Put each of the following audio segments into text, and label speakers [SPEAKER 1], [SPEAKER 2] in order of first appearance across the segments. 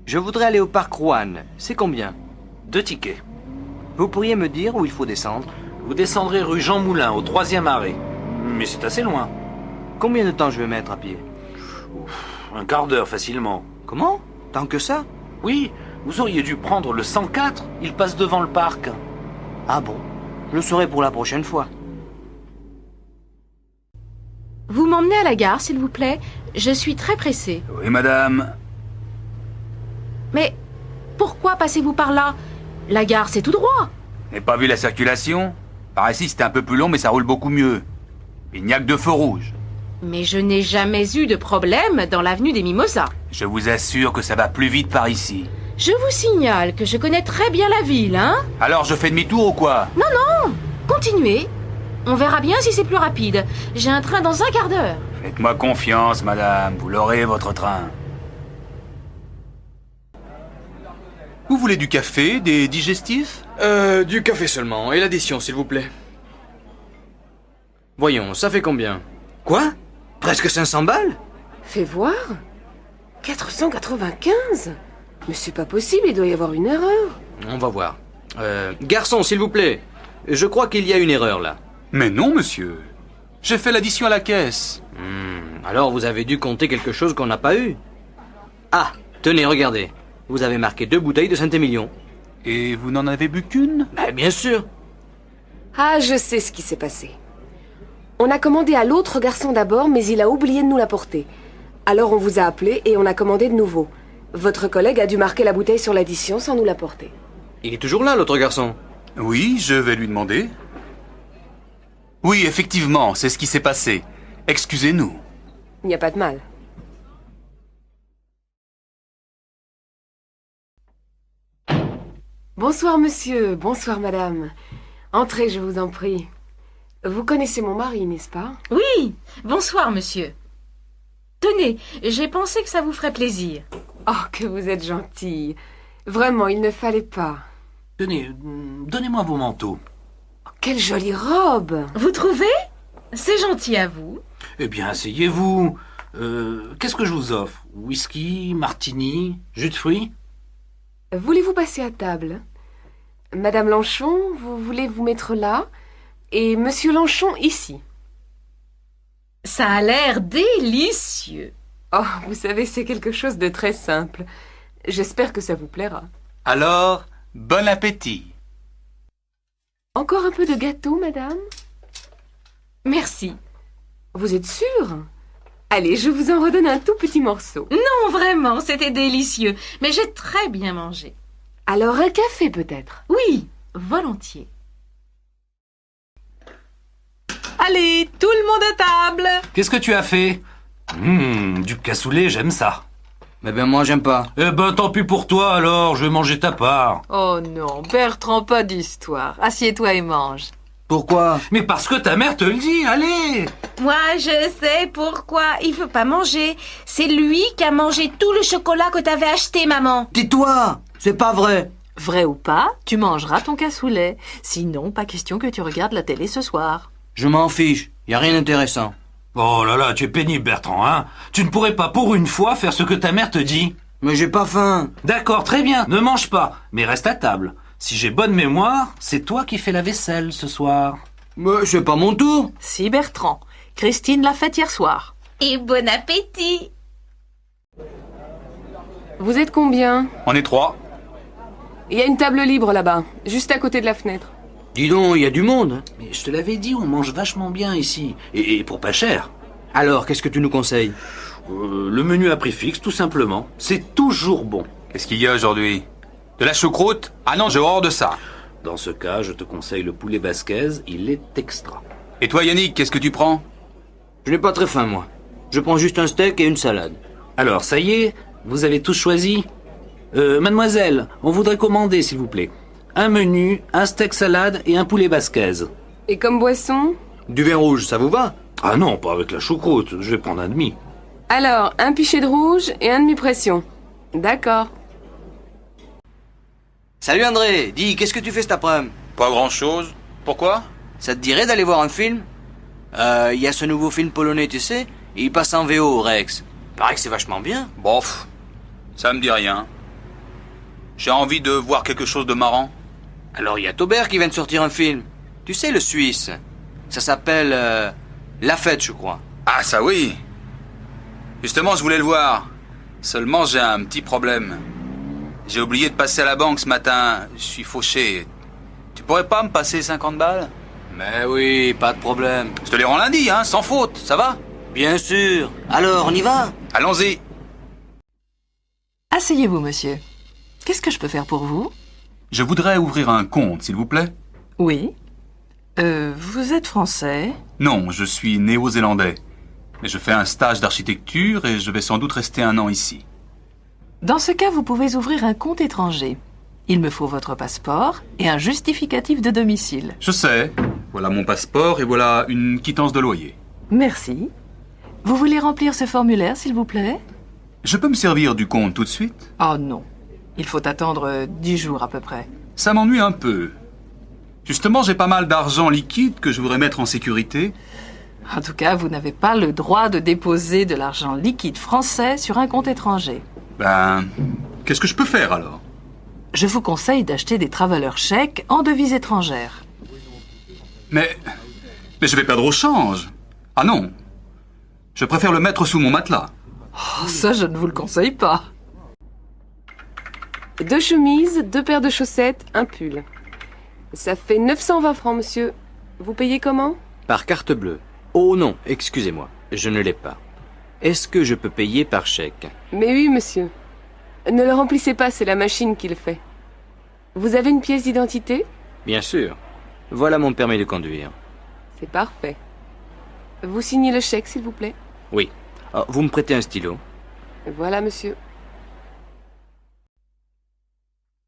[SPEAKER 1] Je voudrais aller au parc Rouen. C'est combien?
[SPEAKER 2] 2 tickets.
[SPEAKER 1] Vous pourriez me dire où il faut descendre?
[SPEAKER 2] Vous descendrez rue Jean Moulin, au 3e arrêt. Mais c'est assez loin.
[SPEAKER 1] Combien de temps je vais mettre à pied?
[SPEAKER 2] Un quart d'heure facilement.
[SPEAKER 1] Comment? Tant que ça?
[SPEAKER 2] Oui, vous auriez dû prendre le 104. Il passe devant le parc.
[SPEAKER 1] Ah bon? Je le saurai pour la prochaine fois.
[SPEAKER 3] Vous m'emmenez à la gare, s'il vous plaît? Je suis très pressée.
[SPEAKER 4] Oui, madame.
[SPEAKER 3] Mais pourquoi passez-vous par là? La gare, c'est tout droit.
[SPEAKER 4] N'avez pas vu la circulation? Par ici, c'était un peu plus long, mais ça roule beaucoup mieux. Il n'y a que 2 feux rouges.
[SPEAKER 3] Mais je n'ai jamais eu de problème dans l'avenue des Mimosas.
[SPEAKER 4] Je vous assure que ça va plus vite par ici.
[SPEAKER 3] Je vous signale que je connais très bien la ville, hein?
[SPEAKER 4] Alors, je fais demi-tour ou quoi?
[SPEAKER 3] Continuez. On verra bien si c'est plus rapide. J'ai un train dans un quart d'heure.
[SPEAKER 4] Faites-moi confiance, madame. Vous l'aurez, votre train.
[SPEAKER 5] Vous voulez du café, des digestifs?
[SPEAKER 1] Du café seulement. Et l'addition, s'il vous plaît. Voyons, ça fait combien? Quoi? Presque 500 balles?
[SPEAKER 6] Fais voir. 495. Mais c'est pas possible, il doit y avoir une erreur.
[SPEAKER 1] On va voir. Garçon, s'il vous plaît. Je crois qu'il y a une erreur là.
[SPEAKER 5] Mais non, monsieur. J'ai fait l'addition à la caisse.
[SPEAKER 1] Alors vous avez dû compter quelque chose qu'on n'a pas eu. Ah, tenez, regardez. Vous avez marqué 2 bouteilles de Saint-Émilion.
[SPEAKER 5] Et vous n'en avez bu qu'une?
[SPEAKER 1] Bien sûr.
[SPEAKER 6] Ah, je sais ce qui s'est passé. On a commandé à l'autre garçon d'abord, mais il a oublié de nous l'apporter. Alors on vous a appelé et on a commandé de nouveau. Votre collègue a dû marquer la bouteille sur l'addition sans nous l'apporter.
[SPEAKER 1] Il est toujours là, l'autre garçon.
[SPEAKER 5] Oui, je vais lui demander. Oui, effectivement, c'est ce qui s'est passé. Excusez-nous.
[SPEAKER 6] Il n'y a pas de mal. Bonsoir monsieur, bonsoir madame. Entrez, je vous en prie. Vous connaissez mon mari, n'est-ce pas?
[SPEAKER 3] Oui. Bonsoir, monsieur. Tenez, j'ai pensé que ça vous ferait plaisir.
[SPEAKER 6] Oh, que vous êtes gentille. Vraiment, il ne fallait pas.
[SPEAKER 2] Tenez, donnez-moi vos manteaux.
[SPEAKER 6] Oh, quelle jolie robe!
[SPEAKER 3] Vous trouvez? C'est gentil à vous.
[SPEAKER 2] Eh bien, asseyez-vous. Qu'est-ce que je vous offre? Whisky, martini, jus de fruits?
[SPEAKER 6] Voulez-vous passer à table? Madame Lanchon, vous voulez vous mettre là? Et Monsieur Lanchon ici.
[SPEAKER 3] Ça a l'air délicieux.
[SPEAKER 6] Oh, vous savez, c'est quelque chose de très simple. J'espère que ça vous plaira.
[SPEAKER 5] Alors, bon appétit.
[SPEAKER 6] Encore un peu de gâteau, madame?
[SPEAKER 3] Merci.
[SPEAKER 6] Vous êtes sûre? Allez, je vous en redonne un tout petit morceau.
[SPEAKER 3] Non, vraiment, c'était délicieux. Mais j'ai très bien mangé.
[SPEAKER 6] Alors un café peut-être?
[SPEAKER 3] Oui, volontiers.
[SPEAKER 7] Allez, tout le monde à table.
[SPEAKER 2] Qu'est-ce que tu as fait? Du cassoulet, j'aime ça.
[SPEAKER 1] Mais ben moi j'aime pas.
[SPEAKER 2] Eh ben, tant pis pour toi alors, je vais manger ta part.
[SPEAKER 7] Oh non, Bertrand, pas d'histoire. Assieds-toi et mange.
[SPEAKER 1] Pourquoi?
[SPEAKER 2] Mais parce que ta mère te le dit, allez!
[SPEAKER 3] Moi, je sais pourquoi. Il veut pas manger. C'est lui qui a mangé tout le chocolat que t'avais acheté, maman.
[SPEAKER 1] Tais-toi! C'est pas vrai!
[SPEAKER 7] Vrai ou pas, tu mangeras ton cassoulet. Sinon, pas question que tu regardes la télé ce soir.
[SPEAKER 1] Je m'en fiche. Y a rien d'intéressant.
[SPEAKER 2] Oh là là, tu es pénible, Bertrand, hein? Tu ne pourrais pas pour une fois faire ce que ta mère te dit?
[SPEAKER 1] Mais j'ai pas faim.
[SPEAKER 2] D'accord, très bien, ne mange pas, mais reste à table. Si j'ai bonne mémoire, c'est toi qui fais la vaisselle ce soir.
[SPEAKER 1] Mais c'est pas mon tour.
[SPEAKER 7] Si, Bertrand. Christine l'a faite hier soir.
[SPEAKER 3] Et bon appétit.
[SPEAKER 6] Vous êtes combien?
[SPEAKER 5] On est 3.
[SPEAKER 6] Il y a une table libre là-bas, juste à côté de la fenêtre.
[SPEAKER 1] Dis donc, y a du monde.
[SPEAKER 2] Mais je te l'avais dit, on mange vachement bien ici. Et pour pas cher.
[SPEAKER 1] Alors, qu'est-ce que tu nous conseilles?
[SPEAKER 2] Le menu à prix fixe, tout simplement. C'est toujours bon.
[SPEAKER 4] Qu'est-ce qu'il y a aujourd'hui? De la choucroute? Ah non, j'ai horreur de ça.
[SPEAKER 2] Dans ce cas, je te conseille le poulet basquez, il est extra.
[SPEAKER 4] Et toi, Yannick, qu'est-ce que tu prends?
[SPEAKER 1] Je n'ai pas très faim, moi. Je prends juste un steak et une salade.
[SPEAKER 2] Alors, ça y est, vous avez tous choisi? Mademoiselle, on voudrait commander, s'il vous plaît. Un menu, un steak salade et un poulet basquez.
[SPEAKER 6] Et comme boisson?
[SPEAKER 1] Du vin rouge, ça vous va?
[SPEAKER 2] Ah non, pas avec la choucroute, je vais prendre un demi.
[SPEAKER 6] Alors, un pichet de rouge et un demi-pression. D'accord.
[SPEAKER 1] Salut André, dis, qu'est-ce que tu fais cet après-midi?
[SPEAKER 5] Pas grand-chose. Pourquoi?
[SPEAKER 1] Ça te dirait d'aller voir un film? Il y a ce nouveau film polonais, tu sais? Il passe en VO, Rex. Paraît que c'est vachement bien.
[SPEAKER 5] Bof, ça me dit rien. J'ai envie de voir quelque chose de marrant.
[SPEAKER 1] Alors il y a Taubert qui vient de sortir un film. Tu sais, le Suisse. Ça s'appelle La Fête, je crois.
[SPEAKER 5] Ah, ça oui. Justement, je voulais le voir. Seulement, j'ai un petit problème. J'ai oublié de passer à la banque ce matin. Je suis fauché. Tu pourrais pas me passer 50 balles?
[SPEAKER 1] Mais oui, pas de problème.
[SPEAKER 5] Je te les rends lundi, hein, sans faute, ça va?
[SPEAKER 1] Bien sûr. Alors, on y va?
[SPEAKER 5] Allons-y.
[SPEAKER 7] Asseyez-vous, monsieur. Qu'est-ce que je peux faire pour vous?
[SPEAKER 5] Je voudrais ouvrir un compte, s'il vous plaît.
[SPEAKER 7] Oui. Vous êtes français?
[SPEAKER 5] Non, je suis néo-zélandais. Mais je fais un stage d'architecture et je vais sans doute rester 1 an ici.
[SPEAKER 7] Dans ce cas, vous pouvez ouvrir un compte étranger. Il me faut votre passeport et un justificatif de domicile.
[SPEAKER 5] Je sais. Voilà mon passeport et voilà une quittance de loyer.
[SPEAKER 7] Merci. Vous voulez remplir ce formulaire, s'il vous plaît?
[SPEAKER 5] Je peux me servir du compte tout de suite?
[SPEAKER 7] Oh non. Il faut attendre 10 jours à peu près.
[SPEAKER 5] Ça m'ennuie un peu. Justement, j'ai pas mal d'argent liquide que je voudrais mettre en sécurité.
[SPEAKER 7] En tout cas, vous n'avez pas le droit de déposer de l'argent liquide français sur un compte étranger.
[SPEAKER 5] Ben, qu'est-ce que je peux faire alors?
[SPEAKER 7] Je vous conseille d'acheter des travelers chèques en devises étrangères.
[SPEAKER 5] Mais je vais perdre au change. Ah non. Je préfère le mettre sous mon matelas.
[SPEAKER 7] Oh, ça, je ne vous le conseille pas.
[SPEAKER 6] 2 chemises, 2 paires de chaussettes, un pull. Ça fait 920 francs, monsieur. Vous payez comment?
[SPEAKER 1] Par carte bleue. Oh non, excusez-moi, je ne l'ai pas. Est-ce que je peux payer par chèque?
[SPEAKER 6] Mais oui, monsieur. Ne le remplissez pas, c'est la machine qui le fait. Vous avez une pièce d'identité?
[SPEAKER 1] Bien sûr. Voilà mon permis de conduire.
[SPEAKER 6] C'est parfait. Vous signez le chèque, s'il vous plaît?
[SPEAKER 1] Oui. Ah, vous me prêtez un stylo?
[SPEAKER 6] Voilà, monsieur.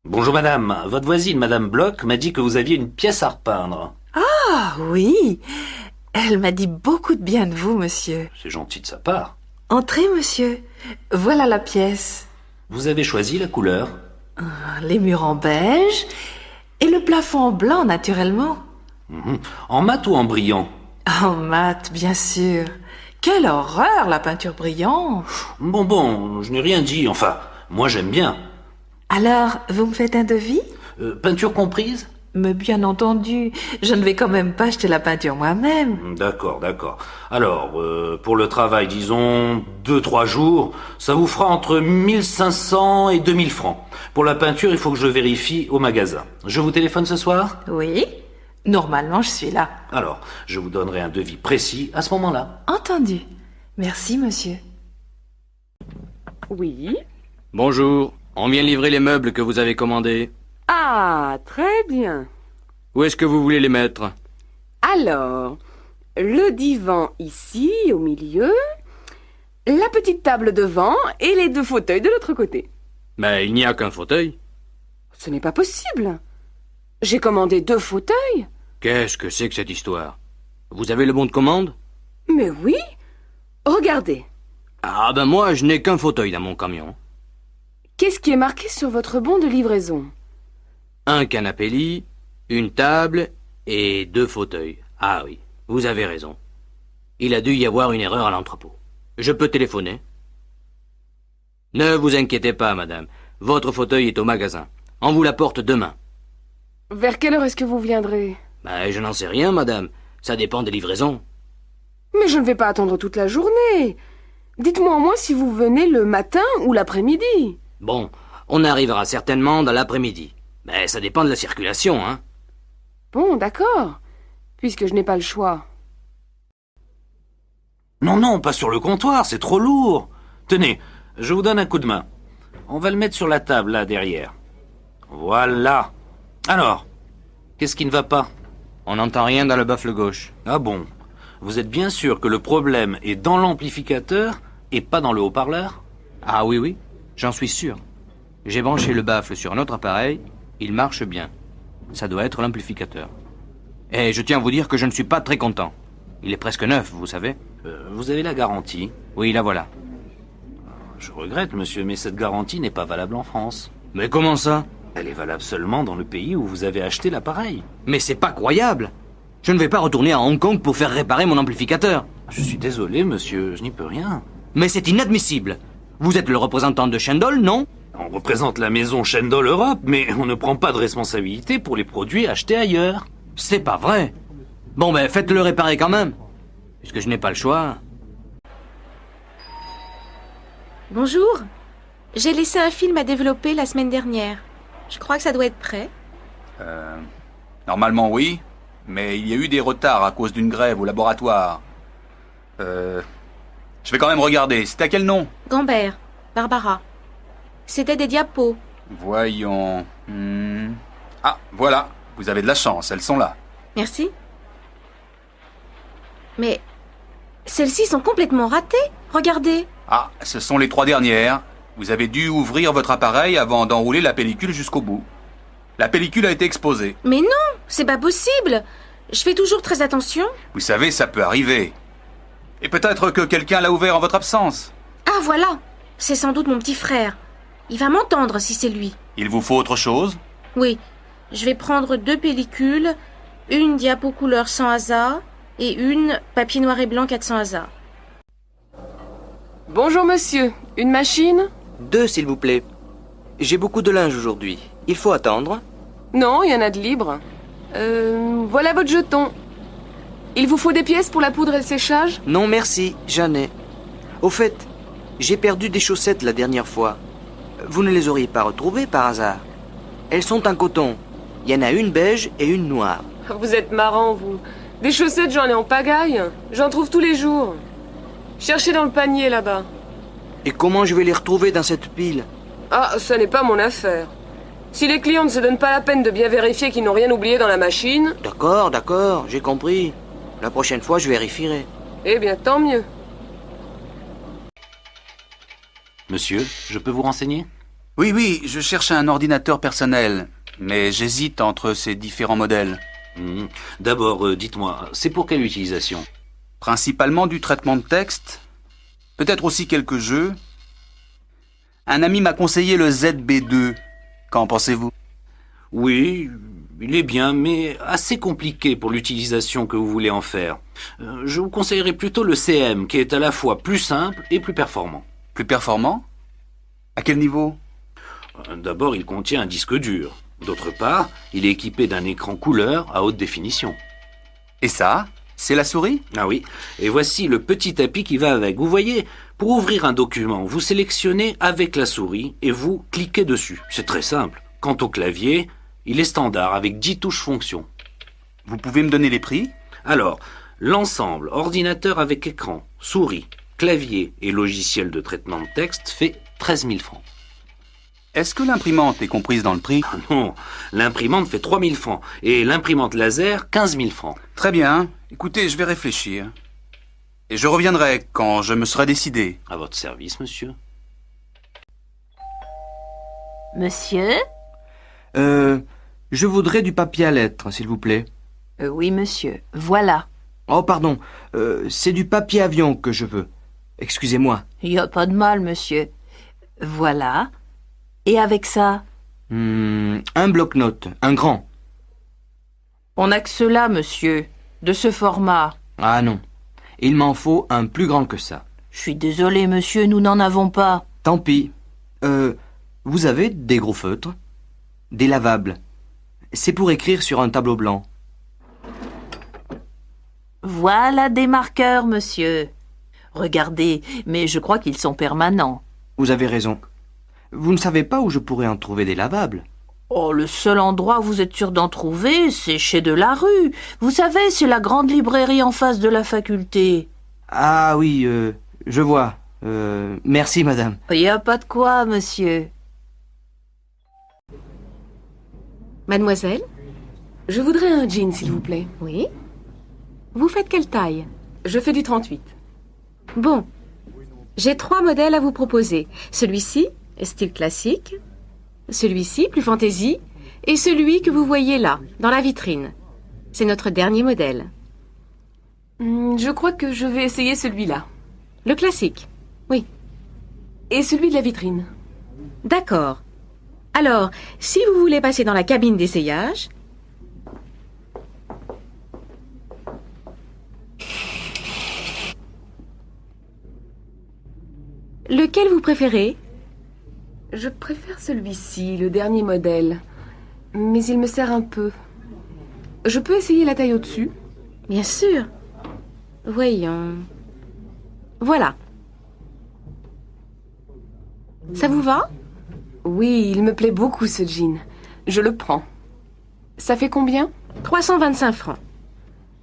[SPEAKER 2] Bonjour madame, votre voisine, madame Bloch, m'a dit que vous aviez une pièce à repeindre.
[SPEAKER 7] Ah oui. Elle m'a dit beaucoup de bien de vous, monsieur.
[SPEAKER 2] C'est gentil de sa part.
[SPEAKER 7] Entrez, monsieur. Voilà la pièce.
[SPEAKER 2] Vous avez choisi la couleur?
[SPEAKER 7] Les murs en beige et le plafond en blanc, naturellement.
[SPEAKER 2] En mat ou en brillant?
[SPEAKER 7] En mat, bien sûr. Quelle horreur, la peinture brillante.
[SPEAKER 2] Bon, je n'ai rien dit, enfin, moi j'aime bien.
[SPEAKER 7] Alors, vous me faites un devis?
[SPEAKER 2] Peinture comprise?
[SPEAKER 7] Mais bien entendu, je ne vais quand même pas acheter la peinture moi-même.
[SPEAKER 2] D'accord. Alors, pour le travail, disons 2-3 jours, ça vous fera entre 1500 et 2000 francs. Pour la peinture, il faut que je vérifie au magasin. Je vous téléphone ce soir?
[SPEAKER 7] Oui, normalement je suis là.
[SPEAKER 2] Alors, je vous donnerai un devis précis à ce moment-là.
[SPEAKER 7] Entendu. Merci, monsieur.
[SPEAKER 6] Oui.
[SPEAKER 1] Bonjour. On vient livrer les meubles que vous avez commandés.
[SPEAKER 6] Ah, très bien.
[SPEAKER 1] Où est-ce que vous voulez les mettre?
[SPEAKER 6] Alors, le divan ici, au milieu, la petite table devant et les 2 fauteuils de l'autre côté.
[SPEAKER 1] Mais il n'y a qu'un fauteuil.
[SPEAKER 6] Ce n'est pas possible. J'ai commandé 2 fauteuils.
[SPEAKER 1] Qu'est-ce que c'est que cette histoire? Vous avez le bon de commande?
[SPEAKER 6] Mais oui. Regardez.
[SPEAKER 1] Ah ben moi, je n'ai qu'un fauteuil dans mon camion.
[SPEAKER 6] Qu'est-ce qui est marqué sur votre bon de livraison?
[SPEAKER 1] Un canapé lit, une table et 2 fauteuils. Ah oui, vous avez raison. Il a dû y avoir une erreur à l'entrepôt. Je peux téléphoner? Ne vous inquiétez pas, madame. Votre fauteuil est au magasin. On vous l'apporte demain.
[SPEAKER 6] Vers quelle heure est-ce que vous viendrez?
[SPEAKER 1] Ben, je n'en sais rien, madame. Ça dépend des livraisons.
[SPEAKER 6] Mais je ne vais pas attendre toute la journée. Dites-moi au moins si vous venez le matin ou l'après-midi.
[SPEAKER 1] Bon, on arrivera certainement dans l'après-midi. Mais ça dépend de la circulation, hein.
[SPEAKER 6] Bon, d'accord. Puisque je n'ai pas le choix.
[SPEAKER 2] Non, pas sur le comptoir, c'est trop lourd. Tenez, je vous donne un coup de main. On va le mettre sur la table, là, derrière. Voilà. Alors, qu'est-ce qui ne va pas?
[SPEAKER 1] On n'entend rien dans le baffle gauche.
[SPEAKER 2] Ah bon? Vous êtes bien sûr que le problème est dans l'amplificateur et pas dans le haut-parleur?
[SPEAKER 1] Ah oui, j'en suis sûr. J'ai branché le baffle sur un autre appareil, il marche bien. Ça doit être l'amplificateur. Et je tiens à vous dire que je ne suis pas très content. Il est presque neuf, vous savez.
[SPEAKER 2] Vous avez la garantie?
[SPEAKER 1] Oui, la voilà.
[SPEAKER 2] Je regrette, monsieur, mais cette garantie n'est pas valable en France.
[SPEAKER 1] Mais comment ça?
[SPEAKER 2] Elle est valable seulement dans le pays où vous avez acheté l'appareil.
[SPEAKER 1] Mais c'est pas croyable. Je ne vais pas retourner à Hong Kong pour faire réparer mon amplificateur.
[SPEAKER 2] Je suis désolé, monsieur, je n'y peux rien.
[SPEAKER 1] Mais c'est inadmissible. Vous êtes le représentant de Shandol, non?
[SPEAKER 2] On représente la maison Chendol Europe, mais on ne prend pas de responsabilité pour les produits achetés ailleurs.
[SPEAKER 1] C'est pas vrai. Bon, ben, faites-le réparer quand même. Puisque je n'ai pas le choix.
[SPEAKER 3] Bonjour. J'ai laissé un film à développer la semaine dernière. Je crois que ça doit être prêt.
[SPEAKER 5] Normalement, oui. Mais il y a eu des retards à cause d'une grève au laboratoire. Je vais quand même regarder. C'est à quel nom?
[SPEAKER 3] Gambert, Barbara. C'était des diapos.
[SPEAKER 5] Voyons. Ah, voilà. Vous avez de la chance, elles sont là.
[SPEAKER 3] Merci. Mais celles-ci sont complètement ratées. Regardez.
[SPEAKER 5] Ah, ce sont les 3 dernières. Vous avez dû ouvrir votre appareil avant d'enrouler la pellicule jusqu'au bout. La pellicule a été exposée.
[SPEAKER 3] Mais non, c'est pas possible. Je fais toujours très attention.
[SPEAKER 5] Vous savez, ça peut arriver. Et peut-être que quelqu'un l'a ouvert en votre absence.
[SPEAKER 3] Ah voilà, c'est sans doute mon petit frère. Il va m'entendre si c'est lui.
[SPEAKER 5] Il vous faut autre chose?
[SPEAKER 3] Oui, je vais prendre 2 pellicules, une diapo couleur sans hasard et une papier noir et blanc 400 hasard.
[SPEAKER 6] Bonjour monsieur, une machine?
[SPEAKER 1] 2, s'il vous plaît. J'ai beaucoup de linge aujourd'hui. Il faut attendre.
[SPEAKER 6] Non, il y en a de libre. Voilà votre jeton. Il vous faut des pièces pour la poudre et le séchage?
[SPEAKER 8] Non, merci, j'en ai. Au fait, j'ai perdu des chaussettes la dernière fois. Vous ne les auriez pas retrouvées par hasard? Elles sont en coton. Il y en a une beige et une noire.
[SPEAKER 6] Vous êtes marrant, vous. Des chaussettes, j'en ai en pagaille. J'en trouve tous les jours. Cherchez dans le panier, là-bas.
[SPEAKER 8] Et comment je vais les retrouver dans cette pile?
[SPEAKER 6] Ah, ça n'est pas mon affaire. Si les clients ne se donnent pas la peine de bien vérifier qu'ils n'ont rien oublié dans la machine...
[SPEAKER 8] D'accord, j'ai compris. La prochaine fois, je vérifierai.
[SPEAKER 6] Eh bien, tant mieux.
[SPEAKER 2] Monsieur, je peux vous renseigner?
[SPEAKER 5] Oui, je cherche un ordinateur personnel. Mais j'hésite entre ces différents modèles.
[SPEAKER 2] D'abord, dites-moi, c'est pour quelle utilisation?
[SPEAKER 5] Principalement du traitement de texte. Peut-être aussi quelques jeux. Un ami m'a conseillé le ZB2. Qu'en pensez-vous?
[SPEAKER 2] Oui, il est bien, mais assez compliqué pour l'utilisation que vous voulez en faire. Je vous conseillerais plutôt le CM, qui est à la fois plus simple et plus performant.
[SPEAKER 5] Plus performant? À quel niveau?
[SPEAKER 2] D'abord, il contient un disque dur. D'autre part, il est équipé d'un écran couleur à haute définition.
[SPEAKER 5] Et ça? C'est la souris?
[SPEAKER 2] Ah oui, et voici le petit tapis qui va avec. Vous voyez, pour ouvrir un document, vous sélectionnez avec la souris et vous cliquez dessus. C'est très simple. Quant au clavier, il est standard avec 10 touches fonctions.
[SPEAKER 5] Vous pouvez me donner les prix?
[SPEAKER 2] Alors, l'ensemble ordinateur avec écran, souris, clavier et logiciel de traitement de texte fait 13 000 francs.
[SPEAKER 5] Est-ce que l'imprimante est comprise dans le prix?
[SPEAKER 2] Ah non, l'imprimante fait 3 000 francs et l'imprimante laser 15 000 francs.
[SPEAKER 5] Très bien. Écoutez, je vais réfléchir. Et je reviendrai quand je me serai décidé.
[SPEAKER 2] À votre service, monsieur.
[SPEAKER 7] Monsieur?
[SPEAKER 8] Je voudrais du papier à lettres, s'il vous plaît.
[SPEAKER 7] Oui, monsieur. Voilà.
[SPEAKER 8] Oh, pardon. C'est du papier avion que je veux. Excusez-moi.
[SPEAKER 7] Il n'y a pas de mal, monsieur. Voilà. Et avec ça?
[SPEAKER 8] Un bloc-notes, un grand.
[SPEAKER 7] On n'a que cela, monsieur. De ce format.
[SPEAKER 8] Ah non. Il m'en faut un plus grand que ça.
[SPEAKER 7] Je suis désolé, monsieur, nous n'en avons pas.
[SPEAKER 8] Tant pis. Vous avez des gros feutres? Des lavables. C'est pour écrire sur un tableau blanc.
[SPEAKER 7] Voilà des marqueurs, monsieur. Regardez, mais je crois qu'ils sont permanents.
[SPEAKER 8] Vous avez raison. Vous ne savez pas où je pourrais en trouver des lavables?
[SPEAKER 7] Oh, le seul endroit où vous êtes sûr d'en trouver, c'est chez Delarue. Vous savez, c'est la grande librairie en face de la faculté.
[SPEAKER 8] Ah oui, je vois. Merci, madame.
[SPEAKER 7] Il n'y a pas de quoi, monsieur.
[SPEAKER 3] Mademoiselle?
[SPEAKER 6] Je voudrais un jean, s'il vous plaît.
[SPEAKER 3] Oui? Vous faites quelle taille?
[SPEAKER 6] Je fais du 38.
[SPEAKER 3] Bon. J'ai 3 modèles à vous proposer. Celui-ci, style classique. Celui-ci, plus fantaisie. Et celui que vous voyez là, dans la vitrine. C'est notre dernier modèle.
[SPEAKER 6] Je crois que je vais essayer celui-là.
[SPEAKER 3] Le classique. Oui.
[SPEAKER 6] Et celui de la vitrine.
[SPEAKER 3] D'accord. Alors, si vous voulez passer dans la cabine d'essayage... Lequel vous préférez?
[SPEAKER 6] Je préfère celui-ci, le dernier modèle. Mais il me sert un peu. Je peux essayer la taille au-dessus?
[SPEAKER 3] Bien sûr. Voyons. Voilà. Ça vous va?
[SPEAKER 6] Oui, il me plaît beaucoup ce jean. Je le prends. Ça fait combien?
[SPEAKER 3] 325 francs.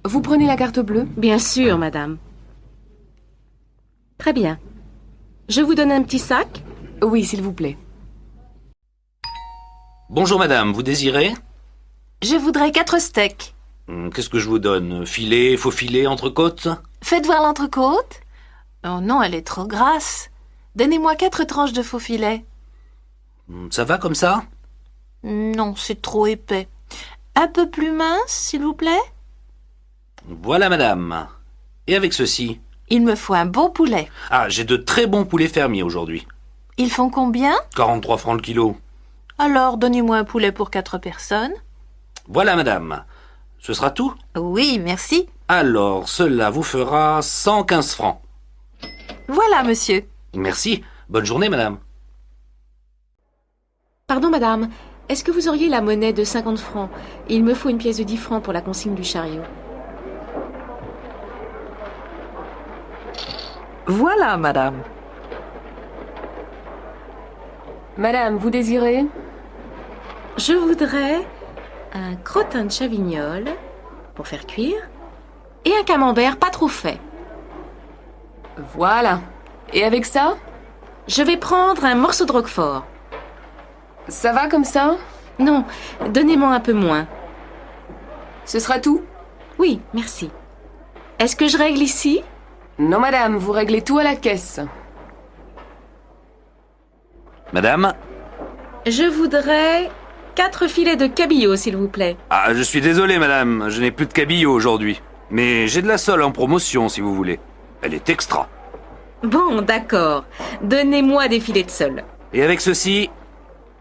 [SPEAKER 6] Vous prenez la carte bleue?
[SPEAKER 3] Bien sûr, madame. Très bien. Je vous donne un petit sac?
[SPEAKER 6] Oui, s'il vous plaît.
[SPEAKER 2] Bonjour madame, vous désirez?
[SPEAKER 7] Je voudrais 4 steaks.
[SPEAKER 2] Qu'est-ce que je vous donne? Filet, faux filet, entrecôte?
[SPEAKER 7] Faites voir l'entrecôte. Oh non, elle est trop grasse. Donnez-moi 4 tranches de faux filet.
[SPEAKER 2] Ça va comme ça?
[SPEAKER 7] Non, c'est trop épais. Un peu plus mince, s'il vous plaît?
[SPEAKER 2] Voilà madame. Et avec ceci?
[SPEAKER 7] Il me faut un bon poulet.
[SPEAKER 2] Ah, j'ai de très bons poulets fermiers aujourd'hui.
[SPEAKER 7] Ils font combien?
[SPEAKER 2] 43 francs le kilo.
[SPEAKER 7] Alors, donnez-moi un poulet pour 4 personnes.
[SPEAKER 2] Voilà madame. Ce sera tout?
[SPEAKER 7] Oui, merci.
[SPEAKER 2] Alors, cela vous fera 115 francs.
[SPEAKER 7] Voilà, monsieur.
[SPEAKER 2] Merci. Bonne journée madame.
[SPEAKER 3] Pardon, madame. Est-ce que vous auriez la monnaie de 50 francs? Il me faut une pièce de 10 francs pour la consigne du chariot.
[SPEAKER 9] Voilà, madame.
[SPEAKER 6] Madame, vous désirez?
[SPEAKER 3] Je voudrais un crottin de chavignol pour faire cuire et un camembert pas trop fait.
[SPEAKER 6] Voilà. Et avec ça?
[SPEAKER 3] Je vais prendre un morceau de roquefort.
[SPEAKER 6] Ça va comme ça?
[SPEAKER 3] Non, donnez-moi un peu moins.
[SPEAKER 6] Ce sera tout?
[SPEAKER 3] Oui, merci. Est-ce que je règle ici?
[SPEAKER 6] Non, madame, vous réglez tout à la caisse.
[SPEAKER 2] Madame?
[SPEAKER 3] Je voudrais 4 filets de cabillaud, s'il vous plaît.
[SPEAKER 2] Ah, je suis désolé madame, je n'ai plus de cabillaud aujourd'hui. Mais j'ai de la sole en promotion si vous voulez. Elle est extra.
[SPEAKER 3] Bon, d'accord. Donnez-moi des filets de sole.
[SPEAKER 2] Et avec ceci?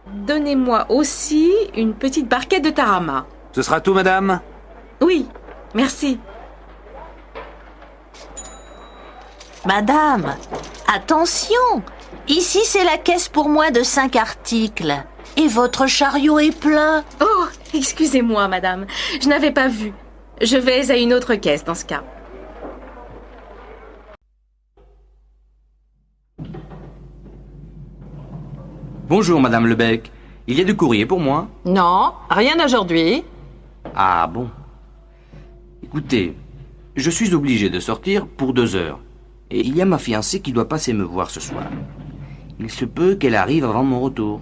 [SPEAKER 3] Donnez-moi aussi une petite barquette de tarama.
[SPEAKER 2] Ce sera tout madame?
[SPEAKER 3] Oui, merci.
[SPEAKER 7] Madame, attention. Ici, c'est la caisse pour moins de 5 articles. Et votre chariot est plein.
[SPEAKER 3] Oh, excusez-moi, madame. Je n'avais pas vu. Je vais à une autre caisse dans ce cas.
[SPEAKER 8] Bonjour, madame Lebec. Il y a du courrier pour moi?
[SPEAKER 9] Non, rien aujourd'hui.
[SPEAKER 8] Ah bon. Écoutez, je suis obligé de sortir pour 2 heures. Et il y a ma fiancée qui doit passer me voir ce soir. Il se peut qu'elle arrive avant mon retour.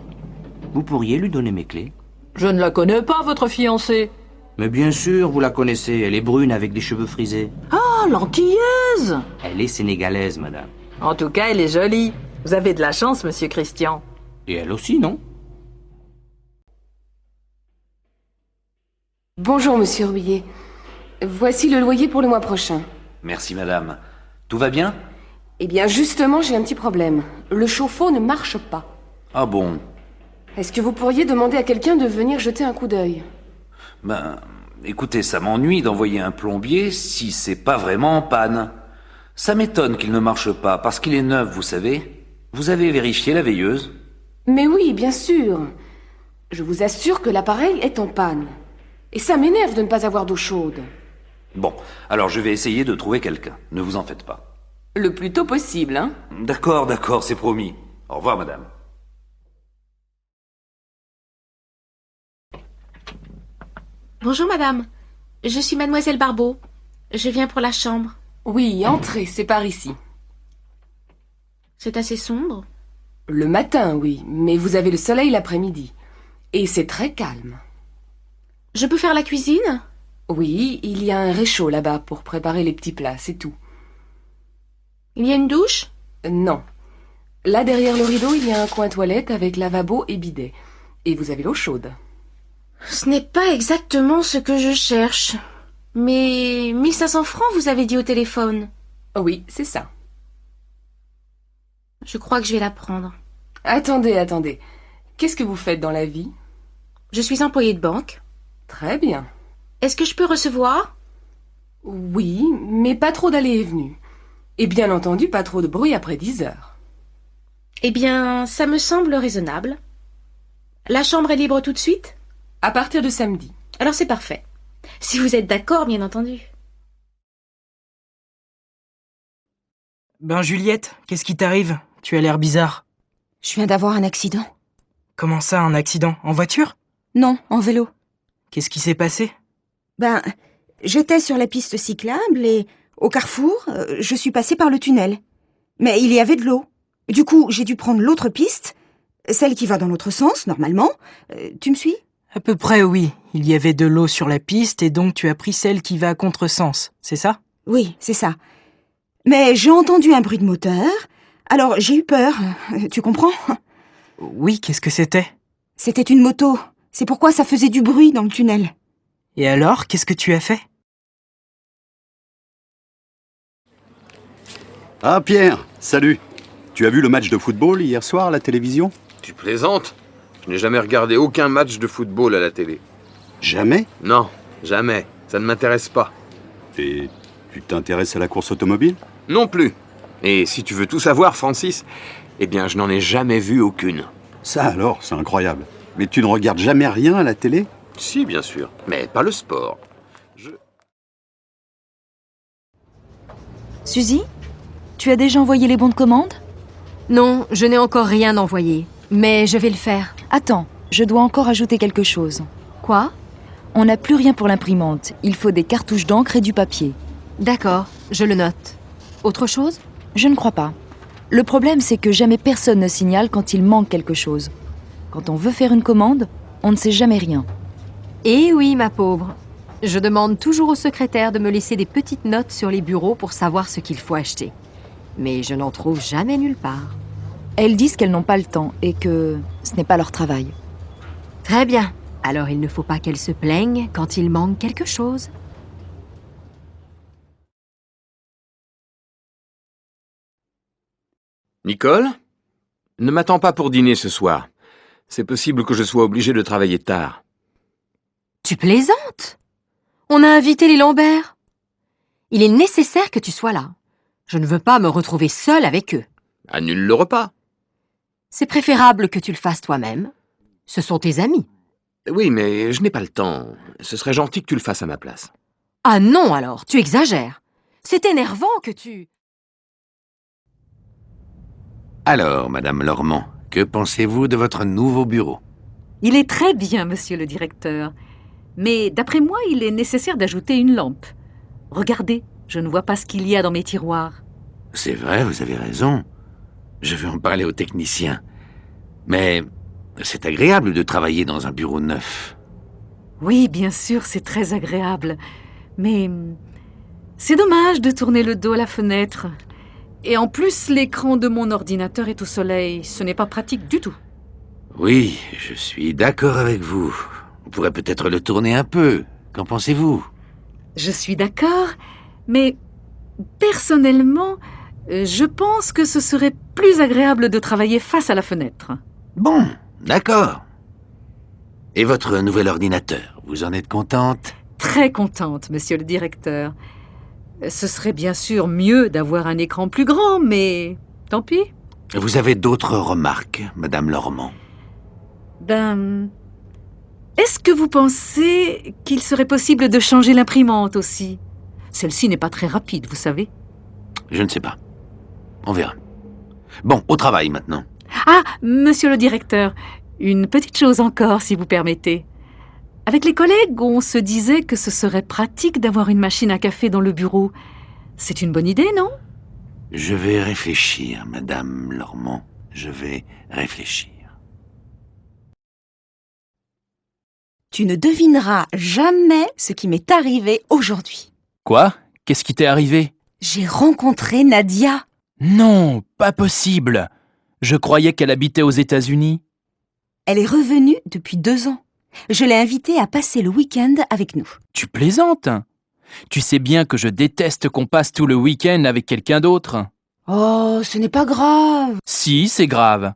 [SPEAKER 8] Vous pourriez lui donner mes clés?
[SPEAKER 9] Je ne la connais pas, votre fiancée.
[SPEAKER 8] Mais bien sûr, vous la connaissez. Elle est brune avec des cheveux frisés.
[SPEAKER 9] Ah, l'antillaise.
[SPEAKER 8] Elle est sénégalaise, madame.
[SPEAKER 9] En tout cas, elle est jolie. Vous avez de la chance, monsieur Christian.
[SPEAKER 8] Et elle aussi, non?
[SPEAKER 6] Bonjour, monsieur Rouillet. Voici le loyer pour le mois prochain.
[SPEAKER 2] Merci madame. Tout va bien?
[SPEAKER 6] Eh bien, justement, j'ai un petit problème. Le chauffe-eau ne marche pas.
[SPEAKER 2] Ah bon?
[SPEAKER 6] Est-ce que vous pourriez demander à quelqu'un de venir jeter un coup d'œil?
[SPEAKER 2] Ben, écoutez, ça m'ennuie d'envoyer un plombier si c'est pas vraiment en panne. Ça m'étonne qu'il ne marche pas, parce qu'il est neuf, vous savez. Vous avez vérifié la veilleuse?
[SPEAKER 6] Mais oui, bien sûr. Je vous assure que l'appareil est en panne. Et ça m'énerve de ne pas avoir d'eau chaude.
[SPEAKER 2] Bon, alors je vais essayer de trouver quelqu'un. Ne vous en faites pas.
[SPEAKER 6] Le plus tôt possible, hein?
[SPEAKER 2] D'accord, d'accord, c'est promis. Au revoir, madame.
[SPEAKER 3] Bonjour, madame. Je suis mademoiselle Barbeau. Je viens pour la chambre.
[SPEAKER 6] Oui, entrez, c'est par ici.
[SPEAKER 3] C'est assez sombre.
[SPEAKER 6] Le matin, oui, mais vous avez le soleil l'après-midi. Et c'est très calme.
[SPEAKER 3] Je peux faire la cuisine?
[SPEAKER 6] Oui, il y a un réchaud là-bas pour préparer les petits plats, c'est tout.
[SPEAKER 3] Il y a une douche?
[SPEAKER 6] Non. Là, derrière le rideau, il y a un coin toilette avec lavabo et bidet. Et vous avez l'eau chaude.
[SPEAKER 3] Ce n'est pas exactement ce que je cherche. Mais 1500 francs, vous avez dit au téléphone.
[SPEAKER 6] Oui, c'est ça.
[SPEAKER 3] Je crois que je vais la prendre.
[SPEAKER 6] Attendez, attendez. Qu'est-ce que vous faites dans la vie?
[SPEAKER 3] Je suis employée de banque.
[SPEAKER 6] Très bien.
[SPEAKER 3] Est-ce que je peux recevoir?
[SPEAKER 6] Oui, mais pas trop d'allées et venues. Et bien entendu, pas trop de bruit après 10 heures.
[SPEAKER 3] Eh bien, ça me semble raisonnable. La chambre est libre tout de suite?
[SPEAKER 6] À partir de samedi.
[SPEAKER 3] Alors c'est parfait. Si vous êtes d'accord, bien entendu.
[SPEAKER 10] Ben Juliette, qu'est-ce qui t'arrive? Tu as l'air bizarre.
[SPEAKER 11] Je viens d'avoir un accident.
[SPEAKER 10] Comment ça, un accident? En voiture?
[SPEAKER 11] Non, en vélo.
[SPEAKER 10] Qu'est-ce qui s'est passé?
[SPEAKER 11] Ben, j'étais sur la piste cyclable et, au carrefour, je suis passée par le tunnel. Mais il y avait de l'eau. Du coup, j'ai dû prendre l'autre piste, celle qui va dans l'autre sens, normalement. Tu me suis?
[SPEAKER 10] À peu près, oui. Il y avait de l'eau sur la piste et donc tu as pris celle qui va à contresens, c'est ça?
[SPEAKER 11] Oui, c'est ça. Mais j'ai entendu un bruit de moteur, alors j'ai eu peur. Tu comprends?
[SPEAKER 10] Oui, qu'est-ce que c'était?
[SPEAKER 11] C'était une moto. C'est pourquoi ça faisait du bruit dans le tunnel.
[SPEAKER 10] Et alors, qu'est-ce que tu as fait?
[SPEAKER 12] Ah Pierre, salut. Tu as vu le match de football hier soir à la télévision?
[SPEAKER 13] Tu plaisantes? Je n'ai jamais regardé aucun match de football à la télé.
[SPEAKER 12] Jamais?
[SPEAKER 13] Non, jamais. Ça ne m'intéresse pas.
[SPEAKER 12] Et tu t'intéresses à la course automobile?
[SPEAKER 13] Non plus. Et si tu veux tout savoir, Francis, eh bien, je n'en ai jamais vu aucune.
[SPEAKER 12] Ça alors, c'est incroyable. Mais tu ne regardes jamais rien à la télé?
[SPEAKER 13] Si, bien sûr, mais pas le sport.
[SPEAKER 11] Suzy, tu as déjà envoyé les bons de commande?
[SPEAKER 14] Non, je n'ai encore rien envoyé. Mais je vais le faire.
[SPEAKER 11] Attends, je dois encore ajouter quelque chose.
[SPEAKER 14] Quoi?
[SPEAKER 11] On n'a plus rien pour l'imprimante. Il faut des cartouches d'encre et du papier.
[SPEAKER 14] D'accord, je le note. Autre chose?
[SPEAKER 11] Je ne crois pas. Le problème, c'est que jamais personne ne signale quand il manque quelque chose. Quand on veut faire une commande, on ne sait jamais rien.
[SPEAKER 14] Eh oui, ma pauvre. Je demande toujours au secrétaire de me laisser des petites notes sur les bureaux pour savoir ce qu'il faut acheter. Mais je n'en trouve jamais nulle part.
[SPEAKER 11] Elles disent qu'elles n'ont pas le temps et que ce n'est pas leur travail.
[SPEAKER 14] Très bien. Alors il ne faut pas qu'elles se plaignent quand il manque quelque chose.
[SPEAKER 13] Nicole? Ne m'attends pas pour dîner ce soir. C'est possible que je sois obligé de travailler tard.
[SPEAKER 14] Tu plaisantes? On a invité les Lambert. Il est nécessaire que tu sois là. Je ne veux pas me retrouver seule avec eux.
[SPEAKER 13] Annule le repas.
[SPEAKER 14] C'est préférable que tu le fasses toi-même. Ce sont tes amis.
[SPEAKER 13] Oui, mais je n'ai pas le temps. Ce serait gentil que tu le fasses à ma place.
[SPEAKER 14] Ah non alors, tu exagères. C'est énervant que tu...
[SPEAKER 2] Alors, Madame Lormand, que pensez-vous de votre nouveau bureau?
[SPEAKER 15] Il est très bien, monsieur le directeur. Mais d'après moi, il est nécessaire d'ajouter une lampe. Regardez, je ne vois pas ce qu'il y a dans mes tiroirs.
[SPEAKER 2] C'est vrai, vous avez raison. Je vais en parler au technicien. Mais c'est agréable de travailler dans un bureau neuf.
[SPEAKER 15] Oui, bien sûr, c'est très agréable. Mais c'est dommage de tourner le dos à la fenêtre. Et en plus, l'écran de mon ordinateur est au soleil. Ce n'est pas pratique du tout.
[SPEAKER 2] Oui, je suis d'accord avec vous. On pourrait peut-être le tourner un peu. Qu'en pensez-vous?
[SPEAKER 15] Je suis d'accord, mais personnellement, je pense que ce serait plus agréable de travailler face à la fenêtre.
[SPEAKER 2] Bon, d'accord. Et votre nouvel ordinateur, vous en êtes contente?
[SPEAKER 15] Très contente, monsieur le directeur. Ce serait bien sûr mieux d'avoir un écran plus grand, mais tant pis.
[SPEAKER 2] Vous avez d'autres remarques, Madame Lormand?
[SPEAKER 15] Est-ce que vous pensez qu'il serait possible de changer l'imprimante aussi? Celle-ci n'est pas très rapide, vous savez.
[SPEAKER 2] Je ne sais pas. On verra. Bon, au travail maintenant.
[SPEAKER 15] Ah, monsieur le directeur, une petite chose encore, si vous permettez. Avec les collègues, on se disait que ce serait pratique d'avoir une machine à café dans le bureau. C'est une bonne idée, non?
[SPEAKER 2] Je vais réfléchir, Madame Lormand. Je vais réfléchir.
[SPEAKER 11] Tu ne devineras jamais ce qui m'est arrivé aujourd'hui.
[SPEAKER 16] Quoi? Qu'est-ce qui t'est arrivé?
[SPEAKER 11] J'ai rencontré Nadia.
[SPEAKER 16] Non, pas possible. Je croyais qu'elle habitait aux États-Unis.
[SPEAKER 11] Elle est revenue depuis 2 ans. Je l'ai invitée à passer le week-end avec nous.
[SPEAKER 16] Tu plaisantes? Tu sais bien que je déteste qu'on passe tout le week-end avec quelqu'un d'autre.
[SPEAKER 11] Oh, ce n'est pas grave.
[SPEAKER 16] Si, c'est grave.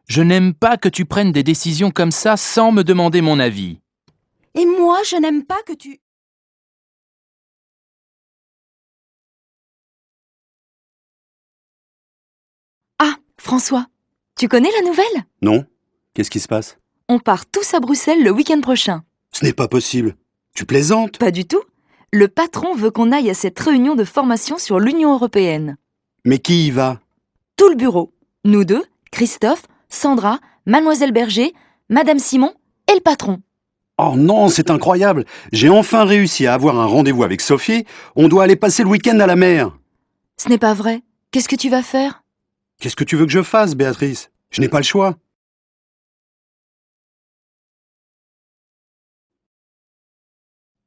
[SPEAKER 16] Je n'aime pas que tu prennes des décisions comme ça sans me demander mon avis.
[SPEAKER 11] Et moi, je n'aime pas que tu... Ah, François,
[SPEAKER 17] Tu connais la nouvelle?
[SPEAKER 12] Non? Qu'est-ce qui se passe?
[SPEAKER 17] On part tous à Bruxelles le week-end prochain.
[SPEAKER 12] Ce n'est pas possible. Tu plaisantes?
[SPEAKER 17] Pas du tout. Le patron veut qu'on aille à cette réunion de formation sur l'Union européenne.
[SPEAKER 12] Mais qui y va?
[SPEAKER 17] Tout le bureau. Nous deux, Christophe, Sandra, Mademoiselle Berger, Madame Simon et le patron.
[SPEAKER 12] Oh non, c'est incroyable. J'ai enfin réussi à avoir un rendez-vous avec Sophie. On doit aller passer le week-end à la mer.
[SPEAKER 17] Ce n'est pas vrai. Qu'est-ce que tu vas faire?
[SPEAKER 12] Qu'est-ce que tu veux que je fasse, Béatrice? Je n'ai pas le choix.